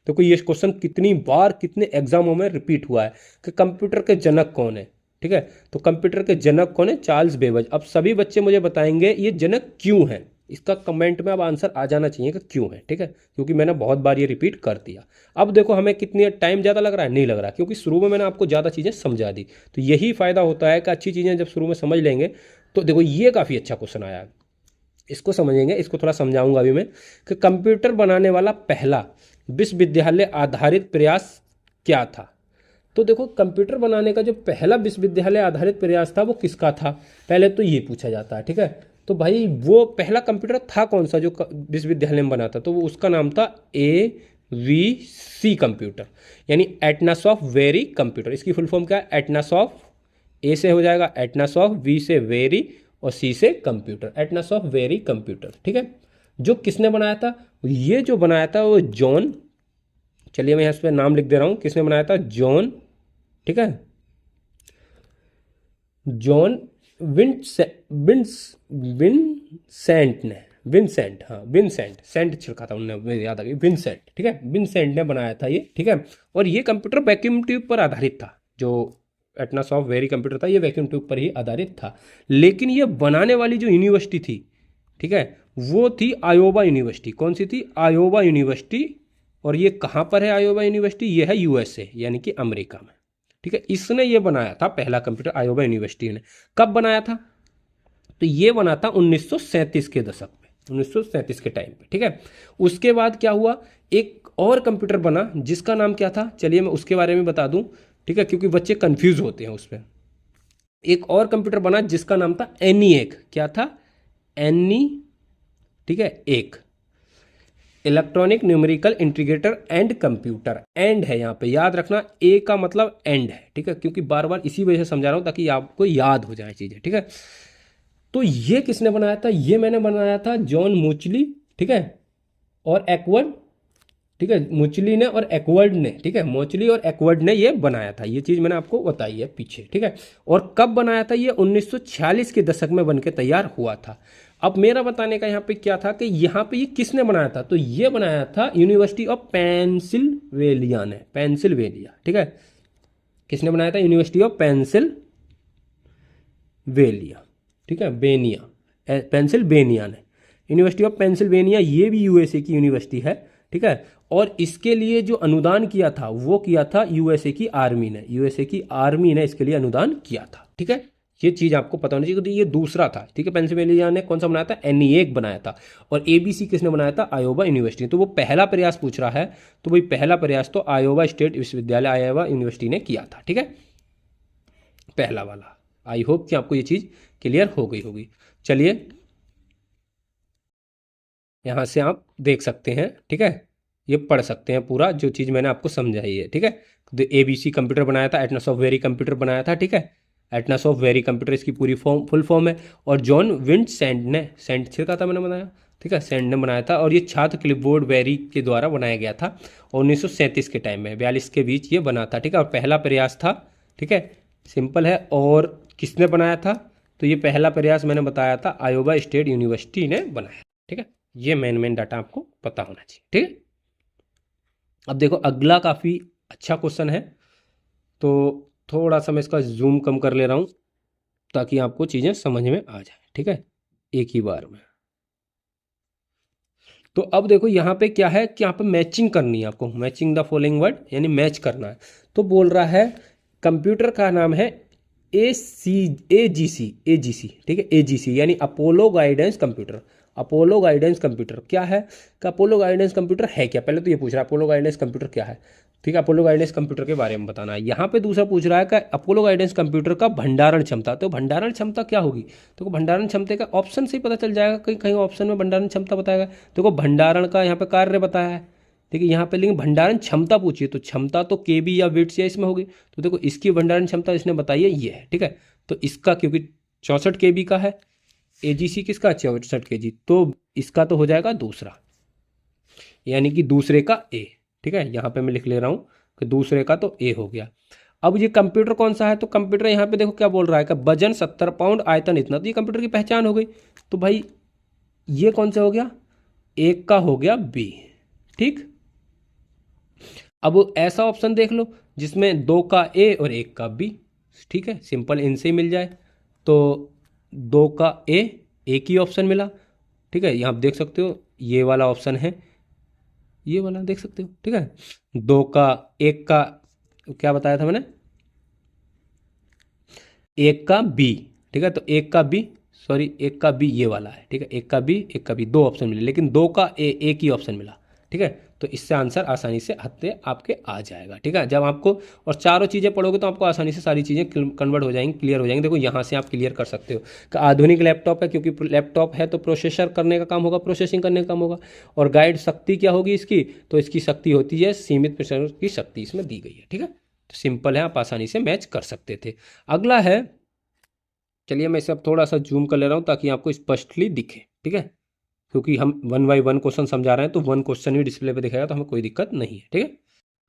तो कोई ये क्वेश्चन कितनी बार कितने एग्जामों में रिपीट हुआ है कि कंप्यूटर के जनक कौन है, ठीक है। तो कंप्यूटर के जनक कौन है? Charles Babbage. अब सभी बच्चे मुझे बताएंगे ये जनक क्यों है, इसका कमेंट में अब आंसर आ जाना चाहिए कि क्यों है, ठीक है, क्योंकि मैंने बहुत बार ये रिपीट कर दिया। अब देखो हमें कितनी टाइम ज़्यादा लग रहा है? नहीं लग रहा, क्योंकि शुरू में मैंने आपको ज़्यादा चीज़ें समझा दी। तो यही फ़ायदा होता है कि अच्छी चीज़ें जब शुरू में समझ लेंगे। तो देखो ये काफ़ी अच्छा क्वेश्चन आया है, इसको समझेंगे, इसको थोड़ा समझाऊंगा अभी मैं कि कंप्यूटर बनाने वाला पहला विश्वविद्यालय आधारित प्रयास क्या था। तो देखो कंप्यूटर बनाने का जो पहला विश्वविद्यालय आधारित प्रयास था वो किसका था, पहले तो ये पूछा जाता है, ठीक है। तो भाई वो पहला कंप्यूटर था कौन सा जो विश्वविद्यालय में बना था? तो वो उसका नाम था AVC कंप्यूटर, यानी एटनासॉफ्ट वेरी कंप्यूटर। इसकी फुल फॉर्म क्या है? एटनासॉफ्ट, ए से हो जाएगा एटनासॉफ्ट, वी से वेरी और सी से कंप्यूटर, एटनासॉफ्ट वेरी कंप्यूटर, ठीक है। जो किसने बनाया था? ये जो बनाया था वो जॉन, चलिए मैं यहाँ पे नाम लिख दे रहा हूँ, किसने बनाया था? जॉन, ठीक है, जॉन विंसेंट ने, विंसेंट, हाँ विंसेंट, सेंट छिड़का था उन्होंने, मुझे याद आ गई, विंसेंट, ठीक है, विंसेंट ने बनाया था ये, ठीक है। और ये कंप्यूटर वैक्यूम ट्यूब पर आधारित था। जो एटनासॉफ्ट वेरी कंप्यूटर था ये वैक्यूम ट्यूब पर ही आधारित था। लेकिन ये बनाने वाली जो यूनिवर्सिटी थी, ठीक है, वो थी आयोवा यूनिवर्सिटी। कौन सी थी? Iowa university. और ये कहाँ पर है आयोवा यूनिवर्सिटी? ये है USA, यानी कि अमेरिका में, ठीक है। इसने ये बनाया था पहला कंप्यूटर, आयोवा यूनिवर्सिटी ने। कब बनाया था? तो ये बना था 1937 के दशक में, 1937 के टाइम पे, ठीक है। उसके बाद क्या हुआ, एक और कंप्यूटर बना जिसका नाम क्या था, चलिए मैं उसके बारे में बता दूं, ठीक है, क्योंकि बच्चे कंफ्यूज होते हैं उस पर। एक और कंप्यूटर बना जिसका नाम था ENIAC। क्या था? ENI, ठीक है, एक electronic numerical integrator and computer. And है यहाँ पे, याद रखना, ए का मतलब एंड है, ठीक है, क्योंकि बार बार इसी वजह से समझा रहा हूँ ताकि आपको याद हो जाए चीज़ें, ठीक है। तो ये किसने बनाया था? ये मैंने बनाया था जॉन मुचली, ठीक है, और एक्वर्ड, ठीक है, मुचली ने और एक्वर्ड ने, ठीक है, मोचली और एक्वर्ड ने ये बनाया था। ये चीज़ मैंने आपको बताई है पीछे, ठीक है। और कब बनाया था? ये 1946 के दशक में बनके तैयार हुआ था। अब मेरा बताने का यहाँ पे क्या था कि यहाँ पे ये किसने बनाया था? तो ये बनाया था यूनिवर्सिटी ऑफ पेंसिल्वेनिया ने, पेंसिल्वेनिया, ठीक है। किसने बनाया था? यूनिवर्सिटी ऑफ पेंसिल्वेनिया, ठीक है, बेनिया, पेंसिल्वेनिया ने, यूनिवर्सिटी ऑफ पेंसिल्वेनिया, ये भी USA की यूनिवर्सिटी है, ठीक है। और इसके लिए जो अनुदान किया था वो किया था USA की आर्मी ने, USA की आर्मी ने इसके लिए अनुदान किया था, ठीक है। ये चीज़ आपको पता होनी चाहिए, क्योंकि ये दूसरा था, ठीक है। पेंसिल्वेनिया ने कौन सा बनाया था, एनिएक बनाया था। और एबीसी किसने बनाया था, आयोवा यूनिवर्सिटी। तो वो पहला प्रयास पूछ रहा है, तो वही पहला प्रयास तो आयोवा स्टेट विश्वविद्यालय, आयोवा यूनिवर्सिटी ने किया था, ठीक है, पहला वाला। आई होप कि आपको ये चीज़ क्लियर हो गई होगी। चलिए यहाँ से आप देख सकते हैं, ठीक है, ये पढ़ सकते हैं पूरा जो चीज़ मैंने आपको समझाई है, ठीक है। तो एबीसी कंप्यूटर बनाया था, एटनस ऑफ वेरी कंप्यूटर बनाया था, ठीक है। एटनस ऑफ वेरी कंप्यूटर इसकी पूरी फुल फॉर्म है। और जॉन विंड सैंड ने, सैंड छिड़का था मैंने बनाया, ठीक है, सैंड ने बनाया था। और ये छात्र क्लिपबोर्ड वेरी के द्वारा बनाया गया था। और 1937 के टाइम में 42 के बीच ये बना था, ठीक है। और पहला प्रयास था, ठीक है, सिंपल है। और किसने बनाया था, तो ये पहला प्रयास मैंने बताया था आयोवा स्टेट यूनिवर्सिटी ने बनाया, ठीक है। ये मेन डाटा आपको पता होना चाहिए, ठीक है। अब देखो अगला काफ़ी अच्छा क्वेश्चन है, तो थोड़ा सा मैं इसका जूम कम कर ले रहा हूँ ताकि आपको चीज़ें समझ में आ जाए, ठीक है, एक ही बार में। तो अब देखो यहाँ पे क्या है कि यहाँ पे मैचिंग करनी है आपको, मैचिंग द फॉलोइंग वर्ड, यानी मैच करना है। तो बोल रहा है कंप्यूटर का नाम है ए जी सी, ठीक है, AGC यानी Apollo guidance computer. Apollo guidance computer क्या है, कि अपोलो गाइडेंस कंप्यूटर है क्या, पहले तो ये पूछ रहा है अपोलो गाइडेंस कंप्यूटर क्या है, ठीक है। अपोलो गाइडेंस कंप्यूटर के बारे में बताना है। यहाँ पे दूसरा पूछ रहा है कि अपोलो गाइडेंस कंप्यूटर का भंडारण क्षमता, तो भंडारण क्षमता क्या होगी, तो भंडारण क्षमता का ऑप्शन से ही पता चल जाएगा, कहीं कहीं ऑप्शन में भंडारण क्षमता बताएगा। देखो भंडारण का यहाँ पे कार्य बताया है, ठीक है, यहाँ पे लेकिन भंडारण क्षमता पूछिए, तो क्षमता तो केबी या बिट्स या इसमें होगी। तो देखो इसकी भंडारण क्षमता इसने बताई है ये है, ठीक है। तो इसका क्योंकि 64 केबी का है, एजीसी किसका 64 केजी, तो इसका तो हो जाएगा दूसरा, यानी कि दूसरे का ए, ठीक है। यहाँ पे मैं लिख ले रहा हूँ कि दूसरे का तो ए हो गया। अब ये कंप्यूटर कौन सा है, तो कंप्यूटर यहाँ पे देखो क्या बोल रहा है कि वजन 70 पाउंड, आयतन इतना, तो ये कंप्यूटर की पहचान हो गई। तो भाई ये कौन सा हो गया, एक का हो गया बी, ठीक। अब ऐसा ऑप्शन देख लो जिसमें 2 का ए और 1 का बी, ठीक है, सिंपल इनसे ही मिल जाए। तो 2 का ए, एक ही ऑप्शन मिला, ठीक है। यहाँ आप देख सकते हो ये वाला ऑप्शन है, ये वाला देख सकते हो, ठीक है। 2 का, 1 का क्या बताया था मैंने, 1 का बी, ठीक है। तो 1 का बी, सॉरी 1 का बी ये वाला है, ठीक है, 1 का बी, 1 का बी, दो ऑप्शन मिले, लेकिन 2 का ए, एक ही ऑप्शन मिला, ठीक है। तो इससे आंसर आसानी से हत्ते आपके आ जाएगा, ठीक है। जब आपको और चारों चीज़ें पढ़ोगे तो आपको आसानी से सारी चीज़ें कन्वर्ट हो जाएंगी, क्लियर हो जाएंगी। देखो यहाँ से आप क्लियर कर सकते हो कि आधुनिक लैपटॉप है, क्योंकि लैपटॉप है तो प्रोसेसर करने का काम होगा, प्रोसेसिंग करने का काम होगा। और गाइड शक्ति क्या होगी इसकी, तो इसकी शक्ति होती है सीमित प्रोसेसर की शक्ति इसमें दी गई है, ठीक है। तो सिंपल है, आप आसानी से मैच कर सकते थे। अगला है, चलिए मैं इसे अब थोड़ा सा जूम कर ले रहा हूँ ताकि आपको स्पष्टली दिखे, ठीक है, क्योंकि हम 1 बाई 1 क्वेश्चन समझा रहे हैं तो 1 क्वेश्चन ही डिस्प्ले पे दिखेगा, तो हमें कोई दिक्कत नहीं है, ठीक है।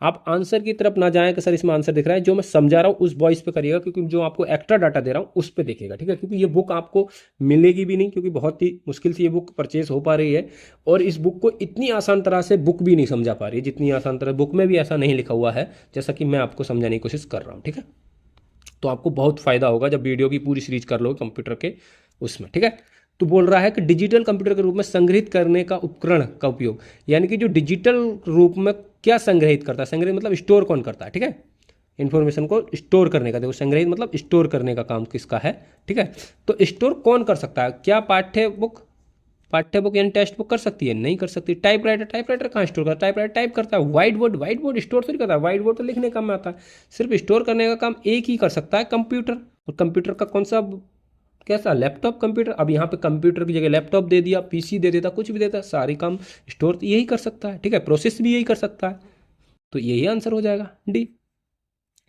आप आंसर की तरफ ना जाएं कि सर इसमें आंसर दिख रहा है, जो मैं समझा रहा हूँ उस वॉइस पे करिएगा, क्योंकि जो आपको एक्स्ट्रा डाटा दे रहा हूँ उस पे देखिएगा, ठीक है। क्योंकि ये बुक आपको मिलेगी भी नहीं, क्योंकि बहुत ही मुश्किल से ये बुक परचेज हो पा रही है। और इस बुक को इतनी आसान तरह से बुक भी नहीं समझा पा रही है, जितनी आसान तरह बुक में भी ऐसा नहीं लिखा हुआ है जैसा कि मैं आपको समझाने की कोशिश कर रहा हूँ, ठीक है। तो आपको बहुत फायदा होगा जब वीडियो की पूरी सीरीज कर लो कंप्यूटर के उसमें, ठीक है। तो बोल रहा है कि डिजिटल कंप्यूटर के रूप में संग्रहित करने का उपकरण का उपयोग, यानी कि जो डिजिटल रूप में क्या संग्रहित करता है, संग्रहित मतलब स्टोर कौन करता है, ठीक है, इन्फॉर्मेशन को स्टोर करने का, देखो संग्रहित मतलब स्टोर करने का काम किसका है, ठीक है। तो स्टोर कौन कर सकता है, क्या पाठ्य बुक यानी टेक्स्ट बुक कर सकती है, नहीं कर सकती। टाइपराइटर कहाँ स्टोर करता है, टाइपराइटर टाइप करता है। व्हाइट बोर्ड स्टोर थोड़ी करता है, व्हाइट बोर्ड तो लिखने काम में आता है। सिर्फ स्टोर करने का काम एक ही कर सकता है, कंप्यूटर। और कंप्यूटर का कौन सा, कैसा, लैपटॉप कंप्यूटर। अब यहाँ पे कंप्यूटर की जगह लैपटॉप दे दिया, पीसी दे देता, कुछ भी देता, सारी काम स्टोर तो यही कर सकता है, ठीक है, प्रोसेस भी यही कर सकता है। तो यही आंसर हो जाएगा डी,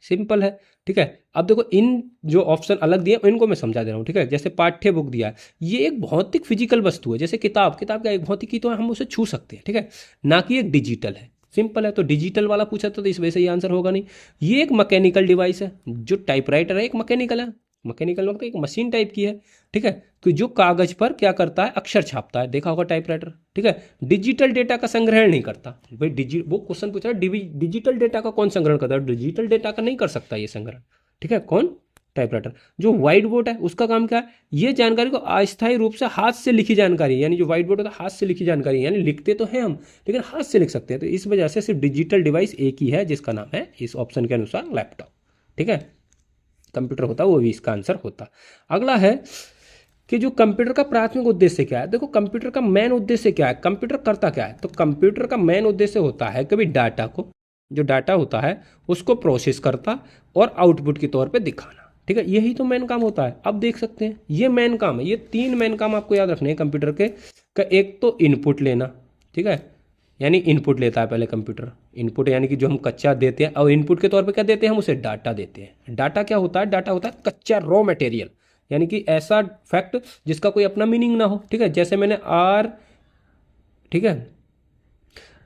सिंपल है, ठीक है। अब देखो इन जो ऑप्शन अलग दिए इनको मैं समझा दे रहा हूँ, ठीक है। जैसे पाठ्य बुक दिया है, ये एक भौतिक फिजिकल वस्तु है, जैसे किताब का एक भौतिक ही तो हम उसे छू सकते हैं, ठीक है, ना कि एक डिजिटल है, सिंपल है। तो डिजिटल वाला पूछा था तो इस वजह से ये आंसर होगा नहीं। ये एक मैकेनिकल डिवाइस है, जो टाइपराइटर है एक मैकेनिकल है, मैकेनिकल मतलब एक मशीन टाइप की है, ठीक है। तो जो कागज पर क्या करता है, अक्षर छापता है, देखा होगा टाइपराइटर, ठीक है। डिजिटल डेटा का संग्रहण नहीं करता भाई, वो क्वेश्चन पूछा डिजिटल डेटा का कौन संग्रहण करता है, डिजिटल डेटा का नहीं कर सकता ये संग्रहण, ठीक है, कौन, टाइपराइटर। जो व्हाइट बोर्ड है उसका काम क्या है, ये जानकारी को अस्थायी रूप से हाथ से लिखी जानकारी, यानी जो व्हाइट बोर्ड होता है हाथ से लिखी जानकारी, यानी लिखते तो हैं हम लेकिन हाथ से लिख सकते हैं। तो इस वजह से सिर्फ डिजिटल डिवाइस एक ही है जिसका नाम है इस ऑप्शन के अनुसार लैपटॉप, ठीक है। कंप्यूटर होता वो भी इसका आंसर होता। अगला है कि जो कंप्यूटर का प्राथमिक उद्देश्य क्या है। देखो कंप्यूटर का मेन उद्देश्य क्या है, कंप्यूटर करता क्या है। तो कंप्यूटर का मेन उद्देश्य होता है कभी डाटा को, जो डाटा होता है उसको प्रोसेस करता और आउटपुट के तौर पे दिखाना, ठीक है, यही तो मेन काम होता है। अब देख सकते हैं ये मेन काम है, ये 3 मेन काम आपको याद रखने हैं कंप्यूटर के। एक तो इनपुट लेना, ठीक है, यानी इनपुट लेता है पहले कंप्यूटर, इनपुट यानी कि जो हम कच्चा देते हैं, और इनपुट के तौर पे क्या देते हैं हम उसे डाटा देते हैं। डाटा क्या होता है, डाटा होता है कच्चा रॉ मटेरियल, यानी कि ऐसा फैक्ट जिसका कोई अपना मीनिंग ना हो, ठीक है। जैसे मैंने आर, ठीक है,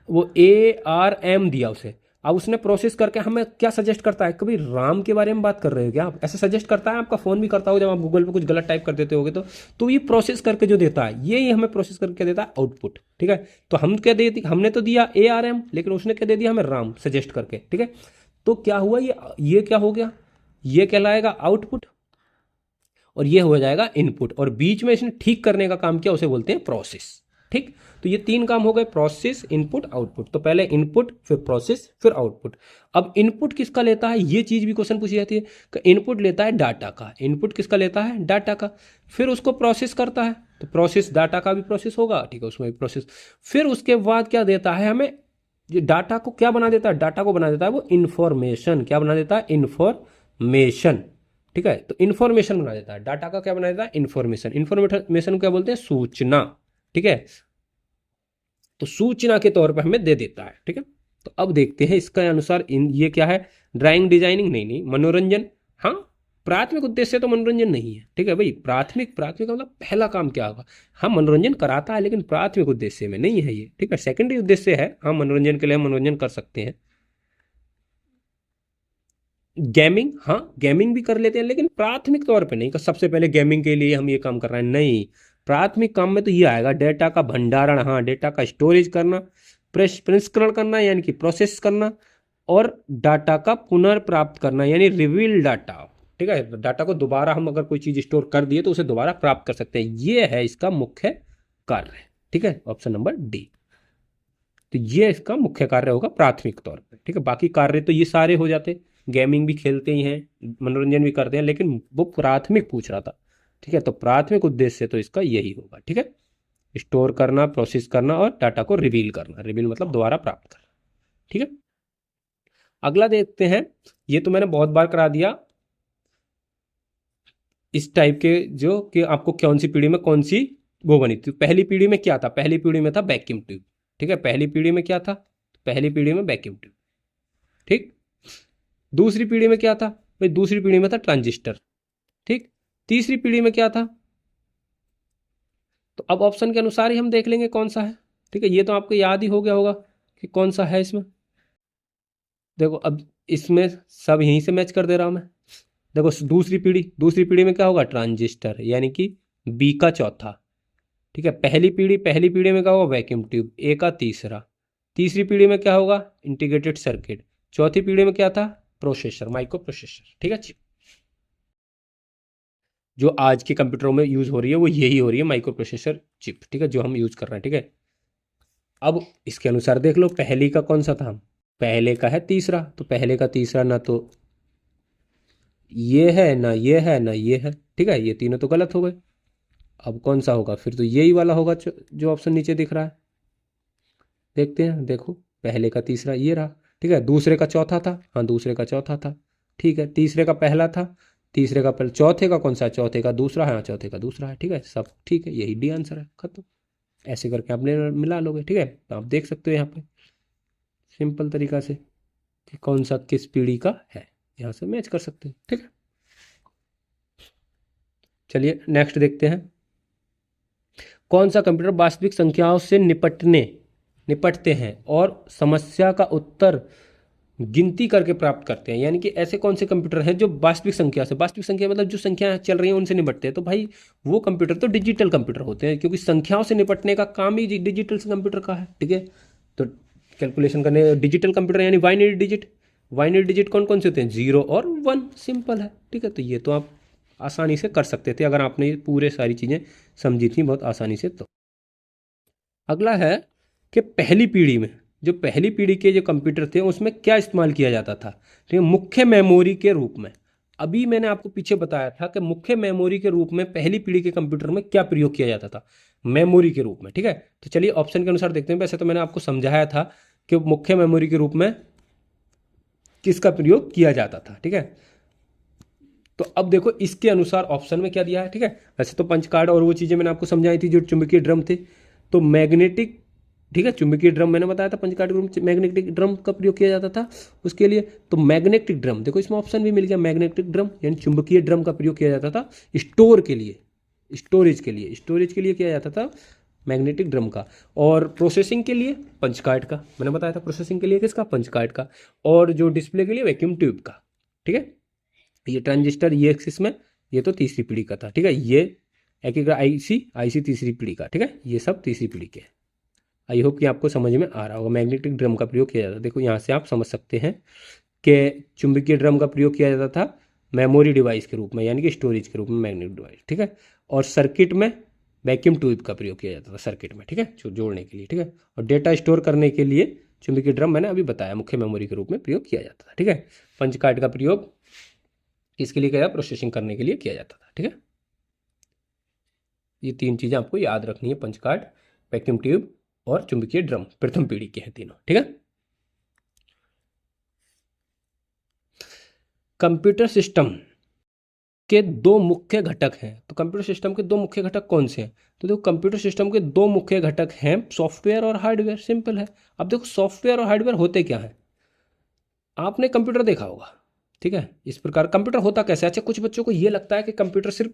वो ARM दिया उसे, अब उसने प्रोसेस करके हमें क्या सजेस्ट करता है, कभी राम के बारे में बात कर रहे हो क्या आप, ऐसे सजेस्ट करता है, आपका फ़ोन भी करता हो जब आप गूगल पे कुछ गलत टाइप कर देते होगे तो ये प्रोसेस करके जो देता है ये हमें प्रोसेस करके देता है आउटपुट, ठीक है। तो हम क्या दे हमने तो दिया ARM, लेकिन उसने क्या दे दिया हमें राम सजेस्ट करके, ठीक है। तो क्या हुआ, ये क्या हो गया, ये कहलाएगा आउटपुट और ये हो जाएगा इनपुट, और बीच में इसने ठीक करने का काम किया, उसे बोलते हैं प्रोसेस, ठीक। तो ये 3 काम हो गए, प्रोसेस, इनपुट, आउटपुट। तो पहले इनपुट, फिर प्रोसेस, फिर आउटपुट। अब इनपुट किसका लेता है, ये चीज भी क्वेश्चन पूछी जाती है कि इनपुट लेता है डाटा का, इनपुट किसका लेता है, डाटा का, फिर उसको प्रोसेस करता है, तो प्रोसेस डाटा का भी प्रोसेस होगा, ठीक है, उसमें भी प्रोसेस। फिर उसके बाद क्या देता है हमें, ये डाटा को क्या बना देता है, डाटा को बना देता है वो इंफॉर्मेशन, क्या बना देता है, इंफॉर्मेशन, ठीक है। तो इंफॉर्मेशन बना देता है, डाटा का क्या बना देता है, इंफॉर्मेशन। इंफॉर्मेशन क्या बोलते हैं, सूचना, ठीक है। तो सूचना के तौर पर हमें दे देता है, ठीक है। तो अब देखते हैं इसका अनुसार ये क्या है, ड्राइंग, डिजाइनिंग, नहीं, मनोरंजन। हाँ, प्राथमिक उद्देश्य तो मनोरंजन नहीं है, ठीक है भाई। प्राथमिक मतलब पहला काम क्या होगा, हाँ मनोरंजन कराता है लेकिन प्राथमिक उद्देश्य में नहीं है ये, ठीक है। सेकेंडरी उद्देश्य है, हाँ मनोरंजन के लिए हम मनोरंजन कर सकते हैं। गेमिंग, हाँ गेमिंग भी कर लेते हैं लेकिन प्राथमिक तौर पे नहीं, सबसे पहले गेमिंग के लिए हम ये काम कर रहे हैं, नहीं। प्राथमिक काम में तो ये आएगा डेटा का भंडारण, हाँ डेटा का स्टोरेज करना, प्रसंस्करण करना यानी कि प्रोसेस करना, और डाटा का पुनर्प्राप्त करना यानी रिवील डाटा, ठीक है। डाटा को दोबारा हम अगर कोई चीज स्टोर कर दिए तो उसे दोबारा प्राप्त कर सकते हैं, ये है इसका मुख्य कार्य, ठीक है, ऑप्शन नंबर डी। तो ये इसका मुख्य कार्य होगा प्राथमिक तौर पर, ठीक है। बाकी कार्य तो ये सारे हो जाते, गेमिंग भी खेलते ही हैं, मनोरंजन भी करते हैं, लेकिन वो प्राथमिक पूछ रहा था, ठीक है। तो प्राथमिक उद्देश्य तो इसका यही होगा, ठीक है, स्टोर करना, प्रोसेस करना और डाटा को रिवील करना, रिवील मतलब दोबारा प्राप्त करना, ठीक है। अगला देखते हैं, ये तो मैंने बहुत बार करा दिया, इस टाइप के जो कि आपको कौन सी पीढ़ी में कौन सी वो बनी थी। पहली पीढ़ी में क्या था, पहली पीढ़ी में था वैक्यूम ट्यूब, ठीक है। पहली पीढ़ी में क्या था, पहली पीढ़ी में वैक्यूम ट्यूब, ठीक। दूसरी पीढ़ी में क्या था भाई, दूसरी पीढ़ी में था ट्रांजिस्टर, ठीक। तीसरी पीढ़ी में क्या था, तो अब ऑप्शन के अनुसार ही हम देख लेंगे कौन सा है, ठीक है। ये तो आपको याद ही हो गया होगा कि कौन सा है इसमें। देखो अब इसमें सब यहीं से मैच कर दे रहा हूं मैं। देखो दूसरी पीढ़ी में क्या होगा, ट्रांजिस्टर यानी कि बी का चौथा, ठीक है। पहली पीढ़ी में क्या होगा, वैक्यूम ट्यूब, ए का तीसरा। तीसरी पीढ़ी में क्या होगा, इंटीग्रेटेड सर्किट। चौथी पीढ़ी में क्या था, प्रोसेसर, माइक्रो प्रोसेसर, ठीक है। जो आज के कंप्यूटरों में यूज हो रही है वो यही हो रही है, माइक्रो प्रोसेसर चिप, ठीक है, जो हम यूज कर रहे हैं, ठीक है। अब इसके अनुसार देख लो, पहली का कौन सा था, पहले का है तीसरा, तो पहले का तीसरा ना तो ये है ना ये है ना ये है, ठीक है, ये तीनों तो गलत हो गए। अब कौन सा होगा, फिर तो यही वाला होगा जो ऑप्शन नीचे दिख रहा है। देखते हैं, देखो पहले का तीसरा ये रहा, ठीक है। दूसरे का चौथा था, हाँ दूसरे का चौथा था, ठीक है। तीसरे का पहला था, तीसरे का पहले, चौथे का कौन सा है, चौथे का दूसरा है, हाँ चौथे का दूसरा है, ठीक है। सब ठीक है, यही डी आंसर है, खत्म। ऐसे करके आप मिला लोगे, ठीक है। तो आप देख सकते हो यहाँ पे सिंपल तरीका से कि कौन सा किस पीढ़ी का है, यहाँ से मैच कर सकते हैं, ठीक है। चलिए नेक्स्ट देखते हैं, कौन सा कंप्यूटर वास्तविक संख्याओं से निपटते हैं और समस्या का उत्तर गिनती करके प्राप्त करते हैं। यानी कि ऐसे कौन से कंप्यूटर हैं जो वास्तविक संख्या मतलब जो संख्या चल रही हैं उनसे निपटते हैं। तो भाई वो कंप्यूटर तो डिजिटल कंप्यूटर होते हैं, क्योंकि संख्याओं से निपटने का काम ही डिजिटल कंप्यूटर का है, ठीक है। तो कैलकुलेशन करने डिजिटल कंप्यूटर यानी बाइनरी डिजिट कौन कौन से होते हैं, 0 और 1, सिंपल है, ठीक है। तो ये तो आप आसानी से कर सकते थे अगर आपने पूरे सारी चीज़ें समझी थी बहुत आसानी से। तो अगला है कि पहली पीढ़ी के जो कंप्यूटर थे उसमें क्या इस्तेमाल किया जाता था, ठीक है, मुख्य मेमोरी के रूप में। अभी मैंने आपको पीछे बताया था कि मुख्य मेमोरी के रूप में पहली पीढ़ी के कंप्यूटर में क्या प्रयोग किया जाता था, मेमोरी के रूप में। ठीक है, तो चलिए ऑप्शन के अनुसार देखते हैं। वैसे तो मैंने आपको समझाया था कि मुख्य मेमोरी के रूप में किसका प्रयोग किया जाता था। ठीक है, तो अब देखो इसके अनुसार ऑप्शन में क्या दिया है। ठीक है, वैसे तो पंच कार्ड और वो चीज़ें मैंने आपको समझाई थी जो चुंबकीय ड्रम थे, तो मैग्नेटिक, ठीक है, चुंबकीय ड्रम मैंने बताया था पंच कार्ड के रूप में मैग्नेटिक ड्रम का प्रयोग किया जाता था उसके लिए। तो मैग्नेटिक ड्रम देखो इसमें ऑप्शन भी मिल गया, मैग्नेटिक ड्रम यानी चुंबकीय ड्रम का प्रयोग किया जाता था स्टोर के लिए, स्टोरेज के लिए किया जाता था मैग्नेटिक ड्रम का। और प्रोसेसिंग के लिए पंच कार्ड का, मैंने बताया था प्रोसेसिंग के लिए किसका, पंच कार्ड का। और जो डिस्प्ले के लिए वैक्यूम ट्यूब का। ठीक है, ये ट्रांजिस्टर ये एक्सिस में, ये तो तीसरी पीढ़ी का था। ठीक है, ये एक आईसी तीसरी पीढ़ी का। ठीक है, ये सब तीसरी पीढ़ी के। आई होप कि आपको समझ में आ रहा होगा। मैग्नेटिक ड्रम का प्रयोग किया जाता है, देखो यहाँ से आप समझ सकते हैं कि चुंबकीय ड्रम का प्रयोग किया जाता था मेमोरी डिवाइस के रूप में, यानी कि स्टोरेज के रूप में मैग्नेटिक डिवाइस। ठीक है, और सर्किट में वैक्यूम ट्यूब का प्रयोग किया जाता था सर्किट में। ठीक है, जोड़ने के लिए। ठीक है, और डेटा स्टोर करने के लिए चुंबकीय ड्रम मैंने अभी बताया मुख्य मेमोरी के रूप में प्रयोग किया जाता था। ठीक है, पंच कार्ड का प्रयोग किसके लिए किया जाता, प्रोसेसिंग करने के लिए किया जाता था। ठीक है, ये तीन चीज़ें आपको याद रखनी है, पंच कार्ड, वैक्यूम ट्यूब और चुंबकीय ड्रम, प्रथम पीढ़ी के हैं तीनों। ठीक है, कंप्यूटर सिस्टम के दो मुख्य घटक हैं। तो कंप्यूटर सिस्टम के दो मुख्य घटक कौन से हैं, तो देखो कंप्यूटर सिस्टम के दो मुख्य घटक हैं सॉफ्टवेयर और हार्डवेयर। सिंपल है। अब देखो सॉफ्टवेयर और हार्डवेयर होते क्या है, आपने कंप्यूटर देखा होगा। ठीक है, इस प्रकार कंप्यूटर होता कैसे। अच्छा, कुछ बच्चों को ये लगता है कि कंप्यूटर सिर्फ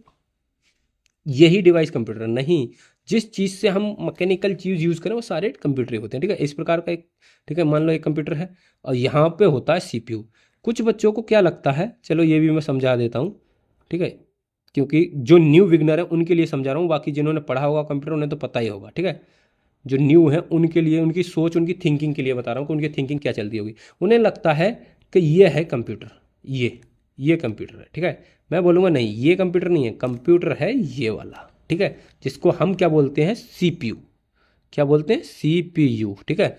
यही डिवाइस कंप्यूटर नहीं, जिस चीज़ से हम मैकेनिकल चीज़ यूज़ करें वो सारे कंप्यूटर ही होते हैं। ठीक है, इस प्रकार का एक, ठीक है, मान लो एक कंप्यूटर है और यहाँ पे होता है सीपीयू। कुछ बच्चों को क्या लगता है, चलो ये भी मैं समझा देता हूँ। ठीक है, क्योंकि जो न्यू बिगनर है उनके लिए समझा रहा हूँ, बाकी जिन्होंने पढ़ा होगा कंप्यूटर उन्हें तो पता ही होगा। ठीक है, जो न्यू है उनके लिए, उनकी सोच, उनकी थिंकिंग के लिए बता रहा हूँ कि उनकी थिंकिंग क्या चलती होगी। उन्हें लगता है कि ये है कंप्यूटर, ये कंप्यूटर है। ठीक है, मैं बोलूँगा नहीं, ये कंप्यूटर नहीं है, कंप्यूटर है ये वाला। ठीक है, जिसको हम क्या बोलते हैं, सीपीयू। क्या बोलते हैं, सीपीयू। ठीक है,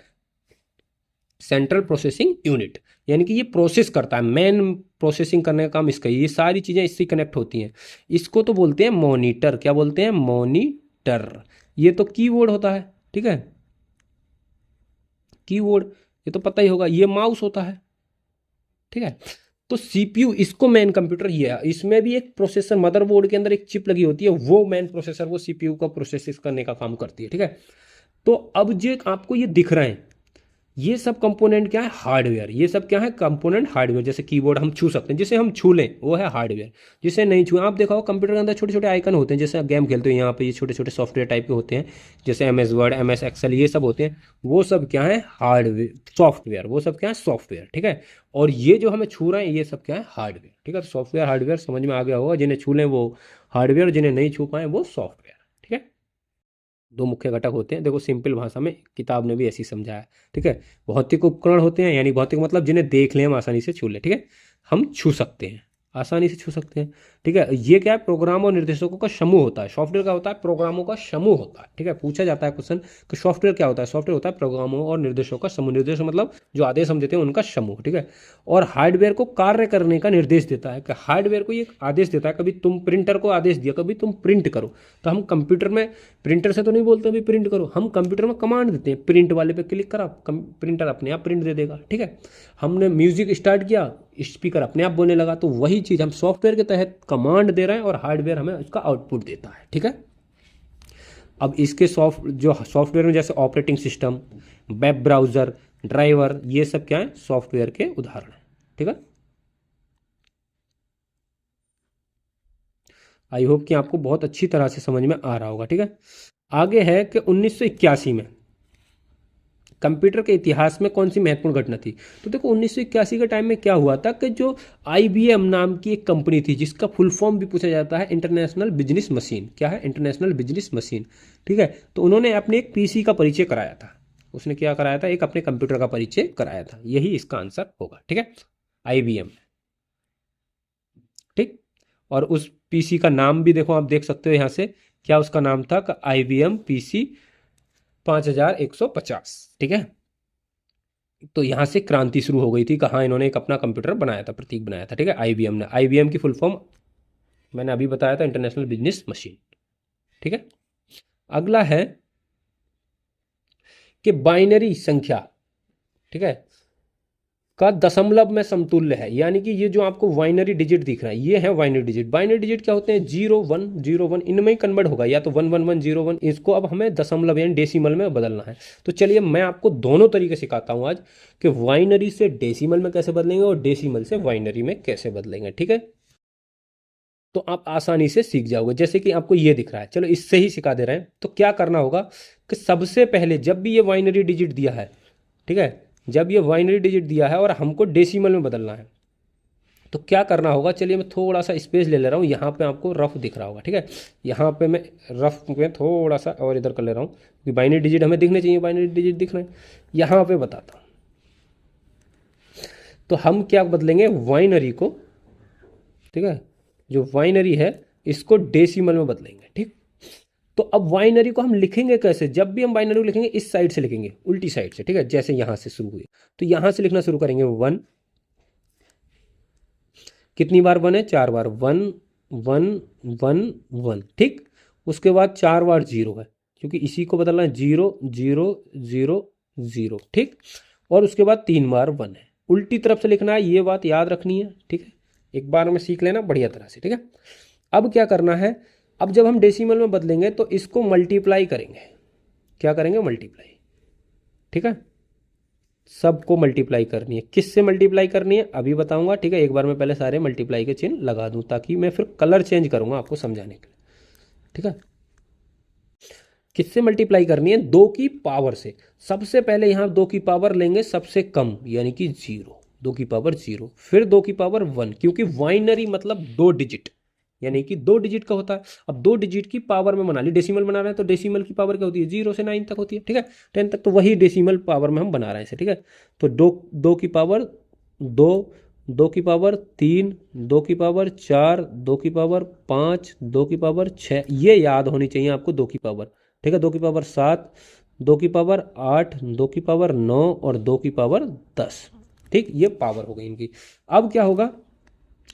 सेंट्रल प्रोसेसिंग यूनिट, यानी कि ये प्रोसेस करता है, मेन प्रोसेसिंग करने का काम इसका, ये सारी चीज़ें इससे कनेक्ट होती हैं। इसको तो बोलते हैं मॉनिटर। क्या बोलते हैं, मॉनिटर। ये तो कीबोर्ड होता है। ठीक है, कीबोर्ड ये तो पता ही होगा, ये माउस होता है। ठीक है, तो सीपीयू इसको मेन कंप्यूटर ये है। इसमें भी एक प्रोसेसर, मदरबोर्ड के अंदर एक चिप लगी होती है, वो मेन प्रोसेसर, वो सीपीयू का प्रोसेस करने का काम करती है। ठीक है, तो अब जो आपको ये दिख रहे हैं ये सब कंपोनेंट क्या है, हार्डवेयर। ये सब क्या है, कंपोनेंट हार्डवेयर। जैसे कीबोर्ड हम छू सकते हैं, जिसे हम छू लें वो है हार्डवेयर, जिसे नहीं छू, आप देखा हो कंप्यूटर के अंदर छोटे छोटे आइकन होते हैं, जैसे आप गेम खेलते हो यहाँ पे ये छोटे छोटे सॉफ्टवेयर टाइप के होते हैं, जैसे एमएस वर्ड, एमएस एक्सेल, ये सब होते हैं, वो सब क्या है, हार्डवेयर, सॉफ्टवेयर। वो सब क्या है, सॉफ्टवेयर। ठीक है, और ये जो हमें छू रहे हैं ये सब क्या है, हार्डवेयर। ठीक है, तो सॉफ्टवेयर हार्डवेयर समझ में आ गया होगा, जिन्हें छू लें वो हार्डवेयर, जिन्हें नहीं छू पाए वो सॉफ्टवेयर। ठीक है, दो मुख्य घटक होते हैं, देखो सिंपल भाषा में किताब ने भी ऐसी समझाया है। ठीक है, भौतिक उपकरण होते हैं, यानी भौतिक मतलब जिन्हें देख लें हम आसानी से छू लें। ठीक है, हम छू सकते हैं, आसानी से छू सकते हैं। ठीक है, ये क्या है, प्रोग्राम और निर्देशकों का समूह होता है। सॉफ्टवेयर क्या होता है, प्रोग्रामों का समूह होता है। ठीक है, पूछा जाता है क्वेश्चन कि सॉफ्टवेयर क्या होता है, सॉफ्टवेयर होता है प्रोग्रामों और निर्देशों का समूह। निर्देश मतलब जो आदेश हम देते हैं उनका समूह। ठीक है, और हार्डवेयर को कार्य करने का निर्देश देता है, कि हार्डवेयर को ये आदेश देता है, कभी तुम प्रिंटर को आदेश दिया, कभी तुम प्रिंट करो, तो हम कंप्यूटर में प्रिंटर से तो नहीं बोलते अभी प्रिंट करो, हम कंप्यूटर में कमांड देते हैं, प्रिंट वाले पे क्लिक करा, प्रिंटर अपने आप प्रिंट दे देगा। ठीक है, हमने म्यूजिक स्टार्ट किया, स्पीकर अपने आप बोलने लगा, तो वही चीज़ हम सॉफ्टवेयर के तहत कमांड दे रहे हैं और हार्डवेयर हमें उसका आउटपुट देता है। ठीक है, अब इसके सॉफ्टवेयर में जैसे operating system, web browser, driver, ये सब क्या है, सॉफ्टवेयर के उदाहरण है। ठीक है, आई होप कि आपको बहुत अच्छी तरह से समझ में आ रहा होगा। ठीक है, आगे है कि 1981 में कंप्यूटर के इतिहास में कौन सी महत्वपूर्ण घटना थी। तो देखो 1981 के टाइम में क्या हुआ था कि जो IBM नाम की एक कंपनी थी, जिसका फुल फॉर्म भी पूछा जाता है इंटरनेशनल बिजनेस मशीन। क्या है, इंटरनेशनल बिजनेस मशीन। ठीक है, तो उन्होंने अपने एक PC का परिचय कराया था। उसने क्या कराया था, एक अपने कंप्यूटर का परिचय कराया था। यही इसका आंसर होगा। ठीक है, IBM। ठीक, और उस PC का नाम भी देखो, आप देख सकते हो यहाँ से, क्या उसका नाम था, IBM PC 5150। ठीक है, तो यहाँ से क्रांति शुरू हो गई थी, कहाँ इन्होंने एक अपना कंप्यूटर बनाया था, प्रतीक बनाया था, ठीक है, IBM ने। IBM की फुल फॉर्म मैंने अभी बताया था, इंटरनेशनल बिजनेस मशीन, ठीक है। अगला है कि बाइनरी संख्या, ठीक है, का दशमलव में समतुल्य है। यानी कि ये जो आपको बाइनरी डिजिट दिख रहा है, ये है बाइनरी डिजिट। बाइनरी डिजिट क्या होते हैं? 0 1 0 1, इनमें ही कन्वर्ट होगा, या तो 1 1 1 0 1। इसको अब हमें दशमलव यानी डेसिमल में बदलना है। तो चलिए मैं आपको दोनों तरीके सिखाता हूँ आज, कि बाइनरी से डेसिमल में कैसे बदलेंगे और डेसिमल से बाइनरी में कैसे बदलेंगे, ठीक है। तो आप आसानी से सीख जाओगे। जैसे कि आपको ये दिख रहा है, चलो इससे ही सिखा दे रहे हैं। तो क्या करना होगा कि सबसे पहले जब भी ये बाइनरी डिजिट दिया है, ठीक है, जब ये बाइनरी डिजिट दिया है और हमको डेसिमल में बदलना है, तो क्या करना होगा? चलिए मैं थोड़ा सा स्पेस ले रहा हूँ, यहाँ पे आपको रफ दिख रहा होगा, ठीक है। यहाँ पे मैं रफ में थोड़ा सा और इधर कर ले रहा हूँ, क्योंकि बाइनरी डिजिट हमें दिखने चाहिए, बाइनरी डिजिट दिख रहे हैं। यहाँ पे बताता हूँ, तो हम क्या बदलेंगे? बाइनरी को, ठीक है, जो बाइनरी है इसको डेसिमल में बदलेंगे, ठीक। तो अब बाइनरी को हम लिखेंगे कैसे? जब भी हम बाइनरी को लिखेंगे इस साइड से लिखेंगे, उल्टी साइड से, ठीक है। जैसे यहाँ से शुरू हुई, तो यहाँ से लिखना शुरू करेंगे 1, कितनी बार 1 है? 4 बार, 1 1 1 1, ठीक। उसके बाद 4 बार 0 है, क्योंकि इसी को बदलना है, 0 0 0 0, ठीक। और उसके बाद 3 बार 1 है, उल्टी तरफ से लिखना है, ये बात याद रखनी है, ठीक है। एक बार में सीख लेना बढ़िया तरह से, ठीक है। अब क्या करना है? अब जब हम डेसिमल में बदलेंगे तो इसको मल्टीप्लाई करेंगे। क्या करेंगे? मल्टीप्लाई, ठीक है। सबको मल्टीप्लाई करनी है। किससे मल्टीप्लाई करनी है अभी बताऊंगा, ठीक है। एक बार मैं पहले सारे मल्टीप्लाई के चिन्ह लगा दूं, ताकि मैं फिर कलर चेंज करूंगा आपको समझाने के लिए, ठीक है। किससे मल्टीप्लाई करनी है? 2 की पावर से। सबसे पहले यहाँ 2 की पावर लेंगे सबसे कम, यानी कि 0, 2 की पावर 0, फिर 2 की पावर 1, क्योंकि बाइनरी मतलब 2 डिजिट, यानी कि 2 डिजिट का होता है। अब 2 डिजिट की पावर में बना ली, डेसिमल बना रहे हैं तो डेसिमल की पावर क्या होती है? 0 से 9 तक होती है, ठीक है, 10 तक। तो वही डेसिमल पावर में हम बना रहे हैं इसे, ठीक है। तो 2 की पावर 2, 2 की पावर 3, 2 की पावर 4, 2 की पावर 5, 2 की पावर 6, ये याद होनी चाहिए आपको 2 की पावर, ठीक है। 2 की पावर 7, 2 की पावर 8, 2 की पावर 9 और 2 की पावर 10, ठीक। ये पावर हो गई इनकी। अब क्या होगा?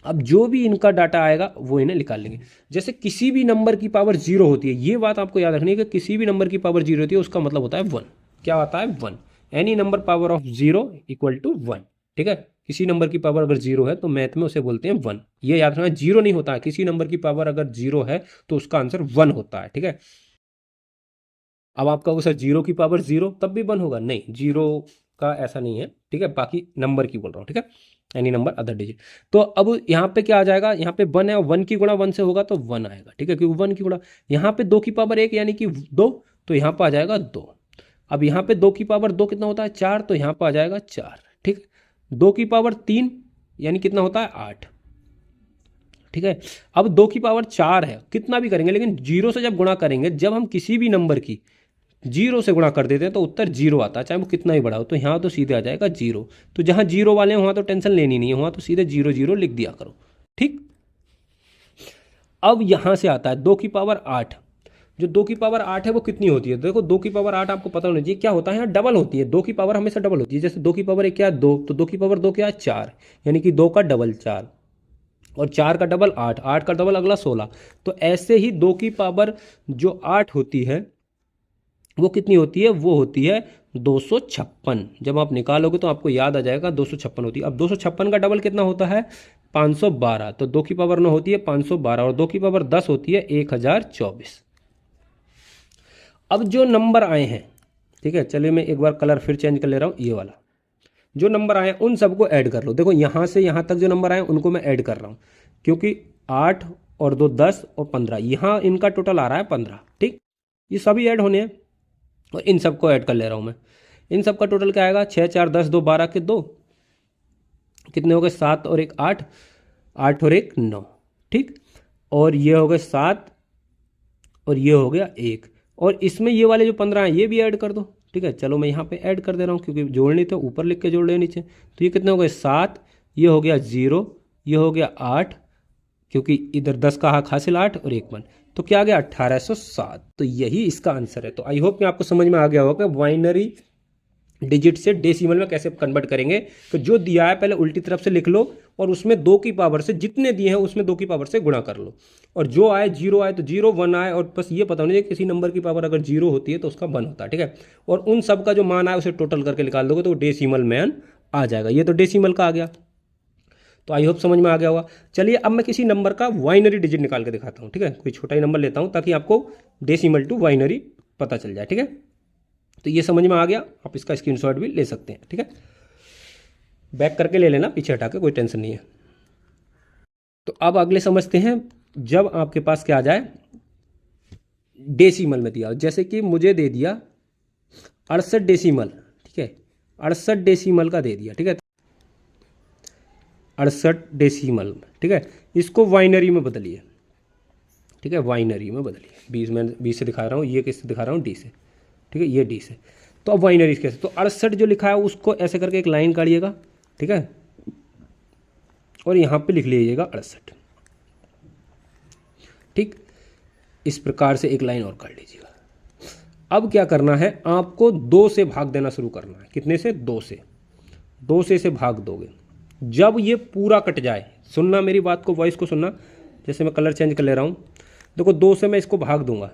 अब जो भी इनका डाटा आएगा वो इन्हें निकाल लेंगे। जैसे किसी भी नंबर की पावर 0 होती है, ये बात आपको याद रखनी है कि किसी भी नंबर की पावर 0 होती है उसका मतलब होता है 1। क्या होता है? 1। Any number power of 0 equal to 1, ठीक है। किसी नंबर की पावर अगर 0 है तो मैथ में उसे बोलते हैं 1। ये याद रखना, 0 नहीं होता है, किसी नंबर की पावर अगर 0 है तो उसका आंसर 1 होता है, ठीक है। अब आप कहोगे सर 0 की पावर 0 तब भी 1 होगा? नहीं, 0 का ऐसा नहीं है, ठीक है। बाकी नंबर की बोल रहा हूँ, ठीक है, एनी नंबर अदर डिजिट। तो अब यहाँ पे क्या आ जाएगा? यहाँ पे 1 है, 1 की गुणा 1 से होगा तो 1 आएगा, ठीक है, क्योंकि 1 की गुणा। यहाँ पे 2 की पावर 1 यानी कि 2, तो यहाँ पर आ जाएगा 2। अब यहाँ पे 2 की पावर 2 कितना होता है? 4, तो यहाँ पर आ जाएगा 4, ठीक। 2 की पावर 3 यानी कितना होता है? 8, ठीक है। अब 2 की पावर 4 है, कितना भी करेंगे, लेकिन 0 से जब गुणा करेंगे, जब हम किसी भी नंबर की 0 से गुणा कर देते हैं तो उत्तर 0 आता है, चाहे वो कितना ही बड़ा हो। तो यहाँ तो सीधे आ जाएगा 0। तो जहाँ 0 वाले हैं वहाँ तो टेंशन लेनी नहीं है, वहाँ तो सीधे 0 0 लिख दिया करो, ठीक। अब यहाँ से आता है 2 की पावर 8। जो 2 की पावर 8 है वो कितनी होती है? देखो 2 की पावर 8 आपको पता होना चाहिए क्या होता है, यहाँ डबल होती है। 2 की पावर हमेशा डबल होती है। जैसे 2 की पावर 1 क्या है? 2, तो 2 की पावर 2 क्या है? 4, यानी कि 2 का डबल 4, और 4 का डबल 8, 8 का डबल अगला 16। तो ऐसे ही 2 की पावर जो 8 होती है वो कितनी होती है? वो होती है 256। जब आप निकालोगे तो आपको याद आ जाएगा 256 होती है। अब 256 का डबल कितना होता है? 512। तो 2 की पावर 9 होती है 512, और 2 की पावर 10 होती है 1024। अब जो नंबर आए हैं, ठीक है, चलिए मैं एक बार कलर फिर चेंज कर ले रहा हूँ, ये वाला जो नंबर आए उन सबको ऐड कर लो। देखो यहाँ से यहाँ तक जो नंबर आए उनको मैं ऐड कर रहा हूँ, क्योंकि 8 और 2 10 और 15, यहाँ इनका टोटल आ रहा है 15, ठीक। ये सभी ऐड होने हैं और इन सबको ऐड कर ले रहा हूँ मैं। इन सब का टोटल क्या आएगा? 6 4 10 2 12 के 2, कितने हो गए? 7 और 1 8, 8 और 1 9, ठीक। और ये हो गए 7 और ये हो गया 1, और इसमें ये वाले जो 15 हैं ये भी ऐड कर दो, ठीक है। चलो मैं यहाँ पे ऐड कर दे रहा हूँ, क्योंकि जोड़नी तो ऊपर लिख के जोड़ रहे नीचे। तो ये कितने हो गए? 7, ये हो गया 0, ये हो गया 8, क्योंकि इधर 10 का हक हासिल 8 और 1 1, तो क्या आ गया? 1807। तो यही इसका आंसर है। तो आई होप कि आपको समझ में आ गया होगा कि बाइनरी डिजिट से डेसिमल में कैसे कन्वर्ट करेंगे, तो जो दिया है पहले उल्टी तरफ से लिख लो और उसमें 2 की पावर से जितने दिए हैं उसमें 2 की पावर से गुणा कर लो, और जो आए 0 आए तो 0, 1 आए, और बस ये पता नहीं किसी नंबर की पावर अगर 0 होती है तो उसका 1 होता है, ठीक है। और उन सब का जो मान आए उसे टोटल करके निकाल दोगे तो डेसिमल मैन आ जाएगा। ये तो डेसिमल का आ गया, तो आई होप समझ में आ गया होगा। चलिए अब मैं किसी नंबर का वाइनरी डिजिट निकाल के दिखाता हूँ, ठीक है। कोई छोटा ही नंबर लेता हूँ ताकि आपको डेसिमल टू वाइनरी पता चल जाए, ठीक है। तो ये समझ में आ गया, आप इसका स्क्रीनशॉट भी ले सकते हैं, ठीक है। बैक करके ले लेना, पीछे हटा के, कोई टेंशन नहीं है। तो अब अगले समझते हैं, जब आपके पास क्या आ जाए डेसिमल में दिया, जैसे कि मुझे दे दिया 68 डेसिमल, ठीक है, 68 डेसिमल का दे दिया, ठीक है, 68 डेसिमल, ठीक है। इसको वाइनरी में बदलिए, ठीक है, वाइनरी में बदलिए। 20 में 20 से दिखा रहा हूँ, ये किससे दिखा रहा हूँ, डी से, ठीक है, ये डी से। तो अब वाइनरी कैसे, तो 68 जो लिखा है उसको ऐसे करके एक लाइन काढ़िएगा, ठीक है, और यहाँ पे लिख लीजिएगा 68, ठीक, इस प्रकार से एक लाइन और काट लीजिएगा। अब क्या करना है, आपको 2 से भाग देना शुरू करना है। कितने से, 2 से, 2 से इसे भाग दोगे। जब ये पूरा कट जाए, सुनना मेरी बात को, वॉइस को सुनना, जैसे मैं कलर चेंज कर ले रहा हूँ, देखो 2 से मैं इसको भाग दूंगा,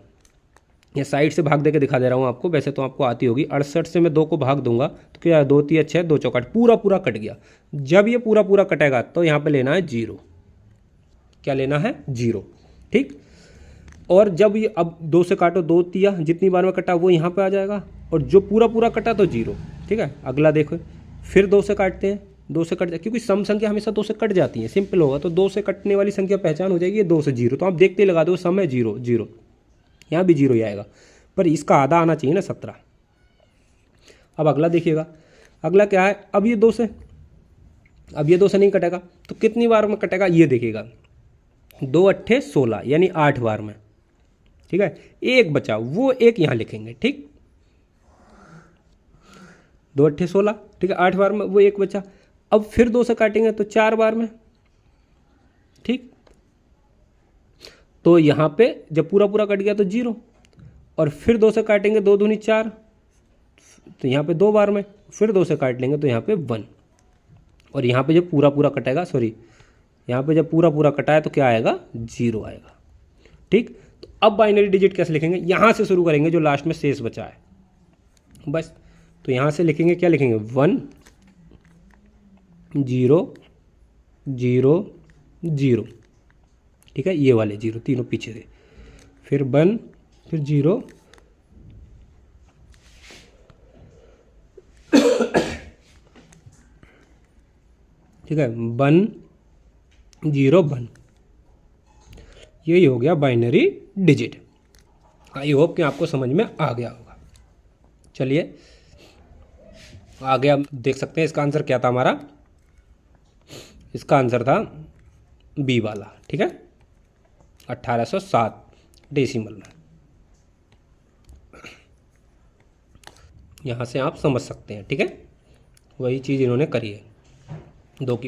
ये साइड से भाग दे के दिखा दे रहा हूँ आपको, वैसे तो आपको आती होगी। 68 से मैं 2 को भाग दूंगा तो क्या है, 2 3 6, 2 चौकाट, पूरा पूरा कट गया। जब ये पूरा पूरा कटेगा तो यहाँ पे लेना है 0, क्या लेना है, 0, ठीक। और जब ये अब 2 से काटो, 2 तिया, जितनी बार में कटा वो यहाँ पे आ जाएगा, और जो पूरा पूरा कटा तो 0, ठीक है। अगला देखो, फिर 2 से काटते हैं, 2 से कट जाए, क्योंकि सम संख्या हमेशा 2 से कट जाती है, सिंपल होगा, तो 2 से कटने वाली संख्या पहचान हो जाएगी, ये 2 से 0, तो आप देखते ही लगा दो, सम है 0 0, यहाँ भी 0 ही आएगा, पर इसका आधा आना चाहिए ना, 17। अब अगला देखिएगा, अगला क्या है, अब ये 2 से, अब ये 2 से नहीं कटेगा तो कितनी बार में कटेगा ये देखिएगा, 2 अट्ठे 16, यानी 8 बार में, ठीक है। एक बचा, वो एक यहाँ लिखेंगे, ठीक, 2 अट्ठे 16, ठीक है, 8 बार में वो एक बचा। अब फिर 2 से काटेंगे तो 4 बार में, ठीक, तो यहाँ पे जब पूरा पूरा कट गया तो 0, और फिर 2 से काटेंगे, 2 दूनी 4, तो यहाँ पे 2 बार में, फिर 2 से काट लेंगे तो यहाँ पे 1, और यहाँ पे जब पूरा पूरा कटेगा, सॉरी, यहाँ पे जब पूरा पूरा कटाए तो क्या आएगा, 0 आएगा, ठीक। तो अब बाइनरी डिजिट कैसे लिखेंगे, यहाँ से शुरू करेंगे, जो लास्ट में शेष बचा है, बस। तो यहाँ से लिखेंगे, क्या लिखेंगे, 1 0 0 0, ठीक है, ये वाले 0 तीनों पीछे से, फिर 1, फिर 0, ठीक है, 1 0 1, यही हो गया बाइनरी डिजिट। आई होप कि आपको समझ में आ गया होगा। चलिए आगे हम देख सकते हैं, इसका आंसर क्या था हमारा, इसका आंसर था बी वाला, ठीक है, 1807 डेसिमल में। यहाँ से आप समझ सकते हैं, ठीक है, वही चीज़ इन्होंने करी है, 2 की